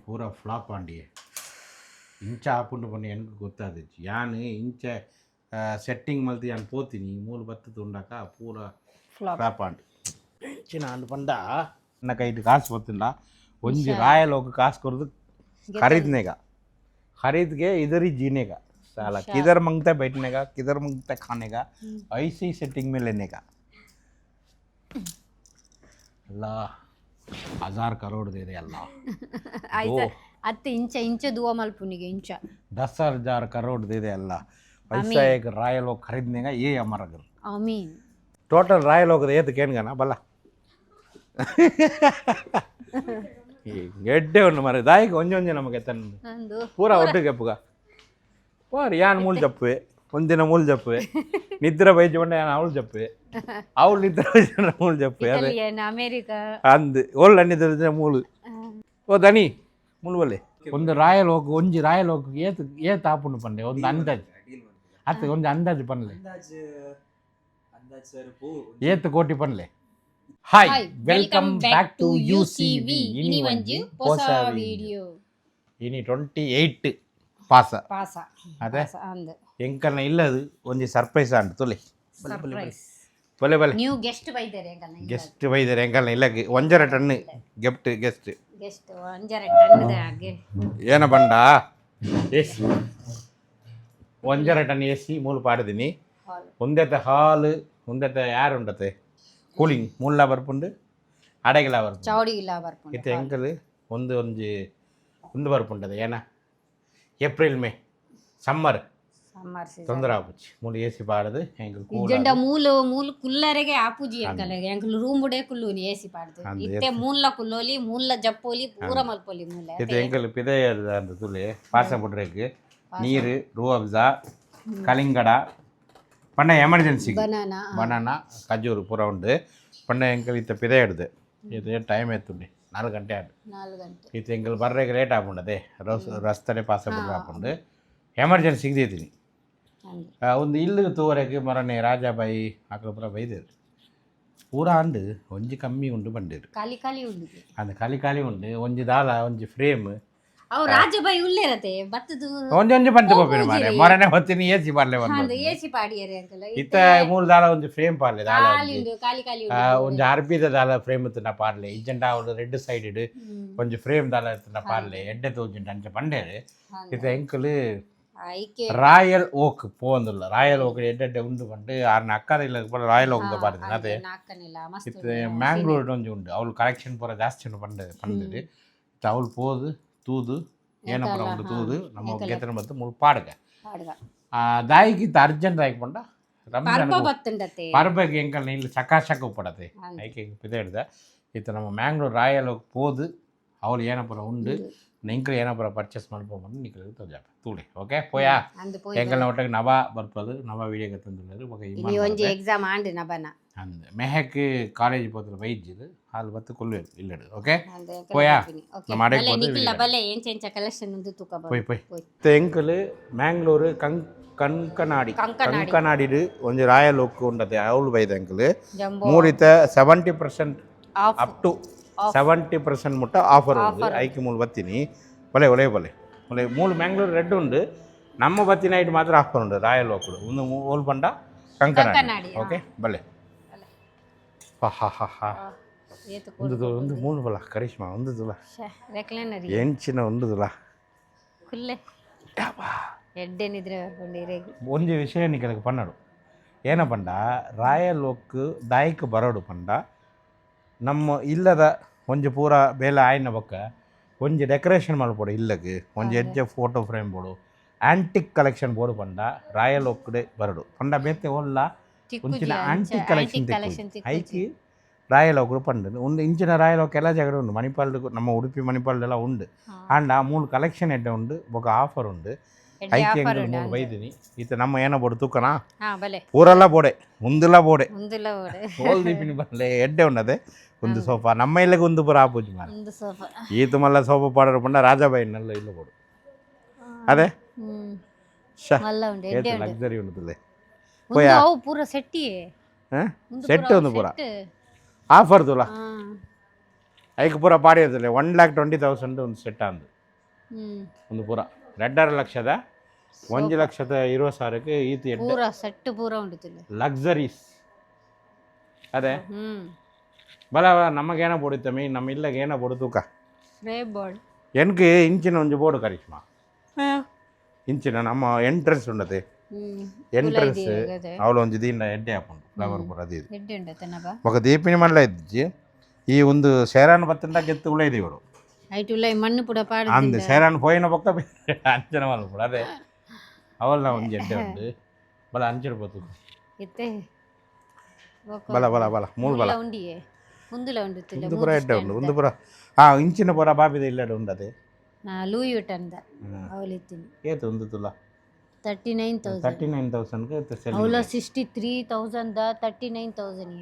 ಪೂರಾ ಫ್ಲಾಪ್ ಆಂಡಿಯೇ ಇಂಚ ಹಾಕೊಂಡು ಬನ್ನಿ ನನಗೆ ಗೊತ್ತಾದಿತ್ತು ಯಾನು ಇಂಚ ಸೆಟ್ಟಿಂಗ್ ಮಲ್ತಿ ನಾನು ಪೋತೀನಿ ಮೂಲು ಬತ್ತದ ಉಂಡಾಕ ಪೂರಾ ಫ್ಲಾಪ್ ಆಂಡ್ ಇಂಚಿನ ಅಂದು ಪಂಡ ನನ್ನ ಕೈಟ್ ಕಾಸು ಬತ್ತಿಲ್ಲ ಒಂಜಿ ರಾಯಲ್ ಹೋಗಿ ಕಾಸು ಕೊಡೋದು ಖರೀದ್ನೇಗ ಖರೀದ್ಗೆ ಇದರಿ जीनेगा साला किधर मंगता बैठने का किधर मंगता खाने का ऐसे ही सेटिंग में लेने का अल्लाह 1000 करोड़ दे दे अल्लाह अत्ते इंच दुआ मलपुनिगे इंच 10,000 करोड़ दे दे अल्लाह ऐसा एक रॉयल लोग खरीदने का ये हमारा घर आमीन टोटल रॉयल लोग ये तो कहने ना भला ಗೆಡ್ಡೆ ಉಂಡು ಮರ ದಾಯಿಗೆ ಒಂಜೊಂಜೆ ನಮಗೆ ತಂದು ಪೂರ ಒಟ್ಟಿಗೆ ಪುಗ ಪೋರ್ ಯಾನ್ ಮೂಲು ಜಪ್ಪುವೆ ಒಂದಿನ ಮೂಲು ಜಪ್ಪುವೆ ನಿದ್ರೆ ಬೈಜೊಂಡ ಯಾನ್ ಅವಳು ಜಪ್ಪುವೆ ಅವಳು ನಿದ್ರೆ ಬೈಜೊಂಡ ಮೂಲು ಜಪ್ಪುವೆ ಅದೇ ಅಮೇರಿಕಾ ಅಂದು ಒಳ್ಳೆ ನಿದ್ರೆ ಮೂಲು ಓ ದನಿ ಮೂಲು ಬಲ್ಲೆ ಒಂದು ರಾಯಲ್ ಹೋಗಿ ಒಂಜಿ ರಾಯಲ್ ಹೋಗಿ ಏತ್ ಆಪುಂಡು ಪಂಡೆ ಒಂದು ಅಂದಾಜು ಅತ್ತ ಒಂದು ಅಂದಾಜು ಪನ್ಲೆ ಏತ್ ಕೋಟಿ ಪನ್ಲೆ hi welcome back to UCV ಇನಿ ಒಂಜಿ ಹೊಸ ವಿಡಿಯೋ ಇನಿ 28 ಪಾಸ ಅದೇ ಎಂಕಲ್ನ ಇಲ್ಲದು ಒಂಜಿ ಸರ್ಪ್ರೈಸ್ ಅಂಡ್ ತೊಲೆ ಬಲೆ ಬಲೆ ನ್ಯೂ ಗೆಸ್ಟ್ ಬೈದರೆ ಎಂಕಲ್ನ ಇಲ್ಲ 1.5 ಟನ್ ಗಿಫ್ಟ್ ಗೆಸ್ಟ್ 1.5 ಟನ್ ದಾಗೆ ಏನ ಬಂಡ ಎಸಿ 1.5 ಟನ್ ಎಸಿ ಮೂಲು ಪಾಡಿದೀನಿ ಒಂದೆತ ಹಾಲ್ ಒಂದೆತ ಯಾರು ಉಂಡತೆ ಕೂಲಿಂಗ್ ಮೂಲ ಬರ್ಪುಂಡು ಅಡಗಿಲ ಬರ್ಪುಂಡು ಚೌಡಿಗಿಲ ಬರ್ಪುಂಡು ಇತ್ತೆ ಎಂಕಲ್ ಒಂದು ಬರ್ಪುಂಡದು ಏನ ಏಪ್ರಿಲ್ ಮೇ ಸಮ್ಮರ್ ತೊಂದರೆ ಆಪುಜಿ ಮೂಲ ಎಸಿ ಪಾಡದು ಎಂಕಲ್ ಇಜಂಡ ಮೂಲ ಕುಲ್ಲರೆಗೆ ಆಪುಜಿ ಎಂಕಲ್ ರೂಮ್ ಬುಡೆ ಕುಲ್ಲುನಿ ಎಸಿ ಪಾಡದು ಇತ್ತೆ ಮೂಲ ಕುಲ್ಲೋಲಿ ಮೂಲ ಜಪ್ಪೋಲಿ ಪೂರ ಮಲ್ಪೋಲಿ ಮೂಲ ಇತ್ತೆ ಎಂಕಲ್ ಪಿದಯ ಅಂತ ತುಲೆ ಪಾಸ ಬುಡ್ರೆಗ್ ನೀರು ರೂಅಬ್ಜಾ ಕಲಿಂಗಡ ಪಂಡ ಎಮರ್ಜೆನ್ಸಿ ಬನಾನಾ ಖಜೂರು ಪೂರ ಉಂಡು ಪಂಡ ಎಂಕಲ್ ಇತ್ತ ಪಿದೆ ಹಿಡ್ದು ಇದು ಟೈಮ್ ಎತ್ತುಂಡಿ 4 ಗಂಟೆ ಆಡು ಇತ್ತು ಎಂಕಲ್ ಬರ್ರೆಗೆ ಲೇಟ್ ಆಪುಂಡದೆ ರಸ್ತಡೆ ಪಾಸ ಬಿಡ್ರೆ ಆಪುಂಡು ಎಮರ್ಜೆನ್ಸಿಗೆ ದೀತೀನಿ ಒಂದು ಇಲ್ಲು ತೂವರೆಗೆ ಮರನೆ ರಾಜಾಬಾಯಿ ಆಕಳ ಪೂರ ಬೈದೇರು ಪೂರ ಅಂಡು ಒಂಜಿ ಕಮ್ಮಿ ಉಂಡು ಬಂದಿರು ಅಂದು ಖಾಲಿ ಉಂಡು ಒಂಜಿ ದಾಲ ಒಂಜಿ ಫ್ರೇಮ್ ಅವು ರಾಜಬಾಯಿ ಉಳ್ಳೇರತೆ ಬತ್ತದು ಒಂಜೊಂಜಿ ಪಂಚ ಪೋಪಿನ ಮಾರೆ ಮರನೆ ಹೊತ್ತಿನ ಎಸಿ ಪಾರ್ಲೆ ಒಂದು ಎಸಿ ಪಾಡಿಯರೆ ಅಂಕಲ್ ಇತ್ತ ಮೂಲ ದಾಲ ಒಂಜಿ ಫ್ರೇಮ್ ಪಾರ್ಲೆ ದಾಲ ಕಾಲಿ ಒಂಜಿ ಅರ್ಬಿದ ದಾಲ ಫ್ರೇಮ್ ಇತ್ತನ ಪಾರ್ಲೆ ಇಜ್ಜಂಡ ಅವಳು ರೆಡ್ ಸೈಡ್ ಇಡು ಒಂಜಿ ಫ್ರೇಮ್ ದಾಲ ಇತ್ತನ ಪಾರ್ಲೆ ಎಡ್ಡೆ ತೋಜುಂಡು ಅಂಚ ಪಂಡೇರು ಇತ್ತ ಎಂಕಲ್ ರಾಯಲ್ ಓಕ್ ಪೋಂದುಲ್ಲ ರಾಯಲ್ ಓಕ್ ಎಡ್ಡೆ ಉಂಡು ಪಂಡು ಆರ್ನ ಅಕ್ಕದ ಇಲ್ಲ ರಾಯಲ್ ಓಕ್ ಪಾರ್ದಿನ ಅದೇ ಇತ್ತ ಮ್ಯಾಂಗ್ಳೂರ್ ಒಂಜಿ ಉಂಡು ಅವಳು ಕಲೆಕ್ಷನ್ ಪೂರ ಜಾಸ್ತಿ ಉಂಡು ಪಂಡೇರು ಅವಳು ಪೋದು ತೂದು ಏನಪ್ಪರ ಉಂಡು ತೂದು ನಮ್ಮ ಗೆತ್ತನ ಬತ್ತು ಮುಳು ಪಾಡ್ಗ ದಾಯಿಗಿತ್ತ ಅರ್ಜೆಂಟ್ ಆಯ್ಕೆ ಪಂಡ ರಂಜಾನ್ ಪರ್ಬಗೆ ಎಂಕಲ್ನ ಇಲ್ಲಿ ಚಕಾಶಕ ಉಪ್ಪಡತೆ ಐಕೆ ಪಿದ ಹಿಡ್ದ ಇತ್ತ ನಮ್ಮ ಮ್ಯಾಂಗ್ಳೂರ್ ರಾಯಲ್ ಪೋದು ಅವಳು ಏನಪ್ಪರ ಉಂಡು ನೆಂಕಲ್ ಏನಪ್ಪರ ಪರ್ಚೇಸ್ ಮಾಡ್ಕೊಂಡು ನಿಕ್ಕಲು ತೋಜಾಪ ತೂಳೆ ಓಕೆ ಪೋಯಾ ಎಂಕಲ್ನ ಒಟ್ಟಿಗೆ ನವ ಬರ್ಪದು ನವ ವೀಡಿಯೋಗೆ ತಂದುಳ್ಳದು ಎಕ್ಸಾಮ್ ಆಂಡ್ ನಬನ ಅಂದ ಮೆಹಕ್ ಕಾಲೇಜ್ ಪೋತಲ ವೈದ್ಯದು ಹಾಲು ಬತ್ತು ಕೊಲ್ವೇರು ಇಲ್ಲಡು ಓಕೆ ಪೋಯಾ ನಮ್ಮ ಅಡೆಗೆ ಪೋಯ್ ಎಂಕಲ್ ಮ್ಯಾಂಗ್ಳೂರ್ ಕಂಕನಾಡಿಡು ಒಂಜಿ ರಾಯಲ್ ಹೋಗ್ ಉಂಡತೆ ಅವಳು ಬೈದ ಎಂಕಲ್ ಮೂರಿತ 70% ಅಪ್ ಟು 70% ಮುಟ್ಟ ಆಫರ್ ಉಂಡು ಐಕಿ ಮೂಲು ಬತ್ತೀನಿ ಒಲೆ ಮೂಲು ಮ್ಯಾಂಗ್ಳೂರ್ ರೆಡ್ ಉಂಡು ನಮ್ಮ ಬತ್ತಿನ ಐಟ್ ಮಾತ್ರ ಆಫರ್ ಉಂಡು ರಾಯಲ್ ಹೋಗ್ಡು ಒಂದು ಓಲ್ ಪಂಡ ಕಂಕನಾಡಿ ಓಕೆ ಬಲೆ ಒಂದು ಮೂಲು ಬಲ ಕರಿಷ್ಮಾ ಒಂದು ತುಲ ಎಂಚಿನ ಒಂದು ತುಲ ಒಂಜಿ ವಿಷಯ ನಿಕಲಕ್ಕೆ ಪನ್ನಡು ಏನ ಪಂಡ ರಾಯಲ್ ಓಕ್ ದಾಯಿಕ್ ಬರೋಡು ಪಂಡ ನಮ್ಮ ಇಲ್ಲದ ಒಂಜಿ ಪೂರ ಬೇಲೆ ಆಯ್ನ ಬೊಕ್ಕ ಒಂಜಿ ಡೆಕೋರೇಷನ್ ಮಲ್ಪೊಡು ಇಲ್ಲಗೆ ಒಂಜಿ ಎಡ್ಜೆ ಫೋಟೋ ಫ್ರೇಮ್ ಬೋಡು ಆಂಟಿಕ್ ಕಲೆಕ್ಷನ್ ಬೋಡು ಪಂಡ ರಾಯಲ್ ಓಕ್ಡೆ ಬರೋಡು ಪಂಡ ಬೇತೆ ಒಲ್ಲ ಒಂಚಿನ ಆಂಟಿಕ್ ಕಲೆಕ್ಷನ್ ಐಕಿ ರಾಯಲ್ ಹೋಗ್ರು ಪಂಡು ಒಂದು ಇಂಚಿನ ರಾಯಲ್ ಹೋಗಿ ಎಲ್ಲ ಜಾಗ ಉಂಡು ಮಣಿಪಾಲ್ಡು ನಮ್ಮ ಉಡುಪಿ ಮಣಿಪಾಲ್ಡೆಲ್ಲ ಉಂಡು ಆಂಡ ಆ ಮೂಲು ಕಲೆಕ್ಷನ್ ಎಡ್ಡೆ ಉಂಡು ಬೊಕ ಆಫರ್ ಉಂಡು ಐಕೆ ಮೂಲು ಬೈದಿನಿ ಈತ ನಮ್ಮ ಏನೋ ಬೋಡು ತೂಕನಾ ಊರೆಲ್ಲ ಬೋಡೆ ಮುಂದೆಲ್ಲ ಬೋಡೆ ಹೋಲ್ ದೀಪಿನಿ ಬರಲೆ ಎಡ್ಡೆ ಉಂಡದೆ ಒಂದು ಸೋಫಾ ನಮ್ಮ ಇಲ್ಲಿಗೆ ಒಂದು ಪುರ ಆಪೂಜಿ ಮಾರ ಈತ ಮಲ್ಲ ಸೋಫಾ ಪಾಡೋರು ಪಂಡ ರಾಜಾಬಾಯಿನೆಲ್ಲ ಇಲ್ಲ ಬೋಡು ಅದೇ ಲಕ್ಸರಿ ಉಂಟು ಪೂರ ಸೆಟ್ಟಿ ಸೆಟ್ ಒಂದು ಪೂರ ಆಫರ್ ತುಲ ಅದಕ್ಕೆ ಪೂರ ಪಾಡಿಯೋದಿಲ್ಲ 1,20,000 ಒಂದು ಸೆಟ್ ಅಂದು ಹ್ಮ್ ಒಂದು ಪೂರ 2,50,000 1,20,000ಕ್ಕೆ ಈತಿ ಪೂರ ಸೆಟ್ ಪೂರ ಉಂಟುತ್ತಿಲ್ಲ ಲಕ್ಸರೀಸ್ ಅದೇ ಬಲ ನಮಗೇನೋ ಪೊಡಿತ ಮೀನು ನಮ್ಮ ಇಲ್ಲಗೆ ಏನೋ ಪೊಡು ತೂಕ ಸ್ಪ್ರೇ ಬೋರ್ಡ್ ಎನ್ಗೆ ಇಂಚಿನ ಒಂದು ಬೋರ್ಡು ಕರಿಷ್ಮಾ ಇಂಚಿನ ನಮ್ಮ ಎಂಟ್ರೆನ್ಸ್ ಉಂಡತೆ ಎಂಟ್ರೆನ್ಸ್ ಅವಳು ಒಂದು ದೀನ ಎಡ್ಡೆ ಹಾಕೊಂಡು ಫ್ಲವರ್ ಪೂರ ಅದು ಇದು ಎಡ್ಡೆ ಉಂಟತನಗ ఒక ದೀಪಿನಿ ಮಲ್ಲ ಇದ್ದಿ ಈ ಒಂದು ಸೇರಾನ್ ಬತ್ತಂಡ ಗೆತ್ತು ಉಳ ಇದೆ ಇವರು ಐಟು ಉಲ್ಲ ಮಣ್ಣು ಪುಡ ಪಾಡು ಅಂದು ಸೇರಾನ್ ಪೋಯಿನ ಪಕ್ಕ ಅಂಚನ ಮಲ್ಲ ಪುಡ ಅದೇ ಅವಲ್ಲ ಒಂದು ಎಡ್ಡೆ ಉಂಡು ಬಲ ಅಂಚನ ಪತ್ತು ಇತ್ತೆ ಬಲ ಬಲ ಬಲ ಮೂರು ಬಲ ಉಂಡಿಯೇ ಮುಂದುಲ ಉಂಡುತ್ತಿಲ್ಲ ಒಂದು ಪುರ ಎಡ್ಡೆ ಉಂಡು ಒಂದು ಪುರ ಇಂಚಿನ ಪುರ ಬಾಬಿದ ಇಲ್ಲಡೆ ಉಂಡದೆ ಲೂಯಿ ವಿಟನ್ದ ಅವಳಿತ್ತೀನಿ ಏತು ಒಂದು ತುಲ 39,000 ಅವಳ 63,000 39,000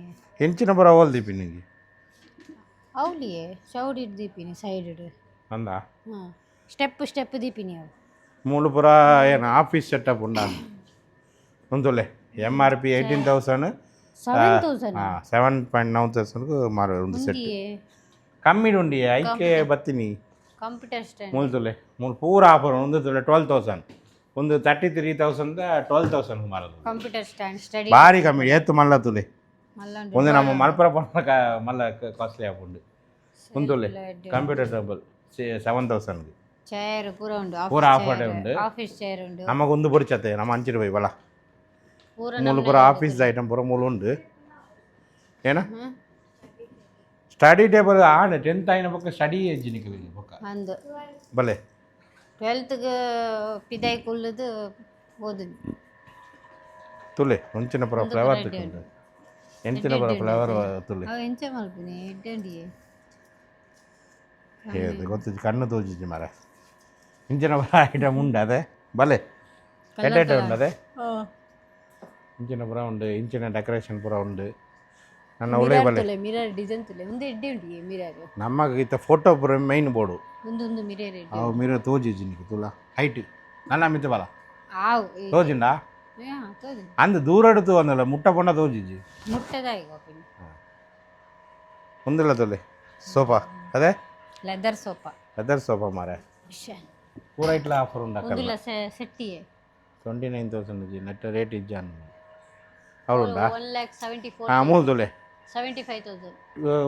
ಹೆಂಚಿನ ಪುರ ಅವಲ್ ದೀಪಿನಿಗೆ ಅವಳಿಯೇ ಶೌಡ್ ದೀಪಿನಿ ಸೈಡ್ ಅಂದ ಸ್ಟೆಪ್ ದೀಪಿನಿ ಅವು ಮೂಳು ಪುರ ಏನು ಆಫೀಸ್ ಸೆಟಪ್ ಉಂಡ ಒಂದುಲೆ MRP 18,000 7.9,000కు ಮಾರು ಒಂದು ಸೆಟ್ ಕಮ್ಮಿ ಉಂಡಿ ಐಕೆ ಬತ್ತೀನಿ ಕಂಪ್ಯೂಟರ್ ಸ್ಟ್ಯಾಂಡ್ ಮೂಲು ತುಲೆ ಮೂಲು ಪೂರ ಆಫರ್ ಒಂದು ತುಲೆ 12,000 ಒಂದು 33,000 12,000 ಮಾರೋದು ಕಂಪ್ಯೂಟರ್ ಸ್ಟ್ಯಾಂಡ್ ಸ್ಟಡಿ ಭಾರಿ ಕಮ್ಮಿ ಏತು ಮಲ್ಲ ತುಲೆ ಮಲ್ಲಂಡು ಒಂದು ನಮ್ಮ ಮಲ್ಪುರ ಪಕ್ಕ ಮಲ್ಲ ಕಾಸ್ಟ್ಲಿ ಆಪುಂಡು ಒಂದು ತುಲೆ ಕಂಪ್ಯೂಟರ್ ಟೇಬಲ್ 7,000 ಚೇರ್ ಪೂರ ಉಂಡು ಪೂರ ಆಫರ್ ಉಂಡು ಆಫೀಸ್ ಚೇರ್ ಉಂಡು ನಮಗೊಂದು ಪುರಿಚತೆ ನಮ್ಮ ಅಂಚಿರು ಬೈ ಬಲ ಪೂರ ಮೂಲು ಪೂರ ಆಫೀಸ್ ಐಟಮ್ ಪೂರ ಮೂಲು ಉಂಡು ಏನ ಸ್ಟಡಿ ಟೇಬಲ್ ಆಡ್ 10th ಆಯ್ನ ಪಕ್ಕ ಸ್ಟಡಿ ಎಜ್ಜಿನಿಗೆ ಪಕ್ಕ ಅಂದು ಬಲೆ 12th ಗೆ ಪಿದೈ ಕುಲ್ಲದು ಓದು ತುಲೆ ಒಂಚಿನ ಪುರ ಫ್ಲವರ್ ತಿಕ್ಕೊಂಡು ಎಂಚಿನ ಪುರ ಫ್ಲವರ್ ತುಲೆ ಅವ ಎಂಚ ಮಲ್ಪನೆ ಎಡ್ಡಂಡಿಯೇ ಹೇದು ಗೊತ್ತಿದ್ದು ಕಣ್ಣು ತೋಜಿಜ್ಜಿ ಮರ ಇಂಚಿನ ಪುರ ಐಟಮ್ ಉಂಡು ಅದೇ ಬಲೆ ಎಡ್ಡೆ ಉಂಡು ಅದೇ ಇಂಚಿನ ಪುರ ಉಂಡು ಇಂಚಿನ ಡೆಕೋರೇಷನ್ ಪುರ ಉಂಡು ನನ್ನ ಒಳ್ಳೆ ಬಲೆ ಮಿರರ್ ಡಿಸೈನ್ ತುಲೆ ಒಂದು ಎಡ್ಡೆ ಉಂಡಿಯೇ ಮಿರರ್ ನಮಗೆ ಇತ್ತ ಫೋಟೋ ಪುರ ಮೈನ್ ಬೋರ್ಡು ಒಂದು ಮಿರರ್ ಎಡ್ಡೆ ಅವು ಮಿರ ತೋಜಿಜ್ಜಿ ನಿಕ್ಕೆ ತುಲ ಹೈಟ್ ನನ್ನ ಮಿತ್ತ ಬಲ ಆವು ತೋಜಿಂಡಾ ತೋದು ಅಂದು ದೂರ ಎಡ್ತು ಅಂದಲ್ಲ ಮುಟ್ಟ ಪೊಂಡ ತೋಜಿಜ್ಜಿ ಮುಟ್ಟದಾಯಿ ಗೋಪಿನಿ ಒಂದಿಲ್ಲ ತುಲೆ ಸೋಫಾ ಅದೇ ಲೆದರ್ ಸೋಫಾ ಲೆದರ್ ಸೋಫಾ ಮಾರೆ ಪೂರ ಇಟ್ಲ ಆಫರ್ ಉಂಡ ಒಂದುಲ ಸೆಟ್ಟಿಯೇ 29,000 ನೆಟ್ ರೇಟ್ ಇಜ್ಜ ಅವಳುಂಡಾ 1,74,000 ಮೂರು ತುಲೆ 75,000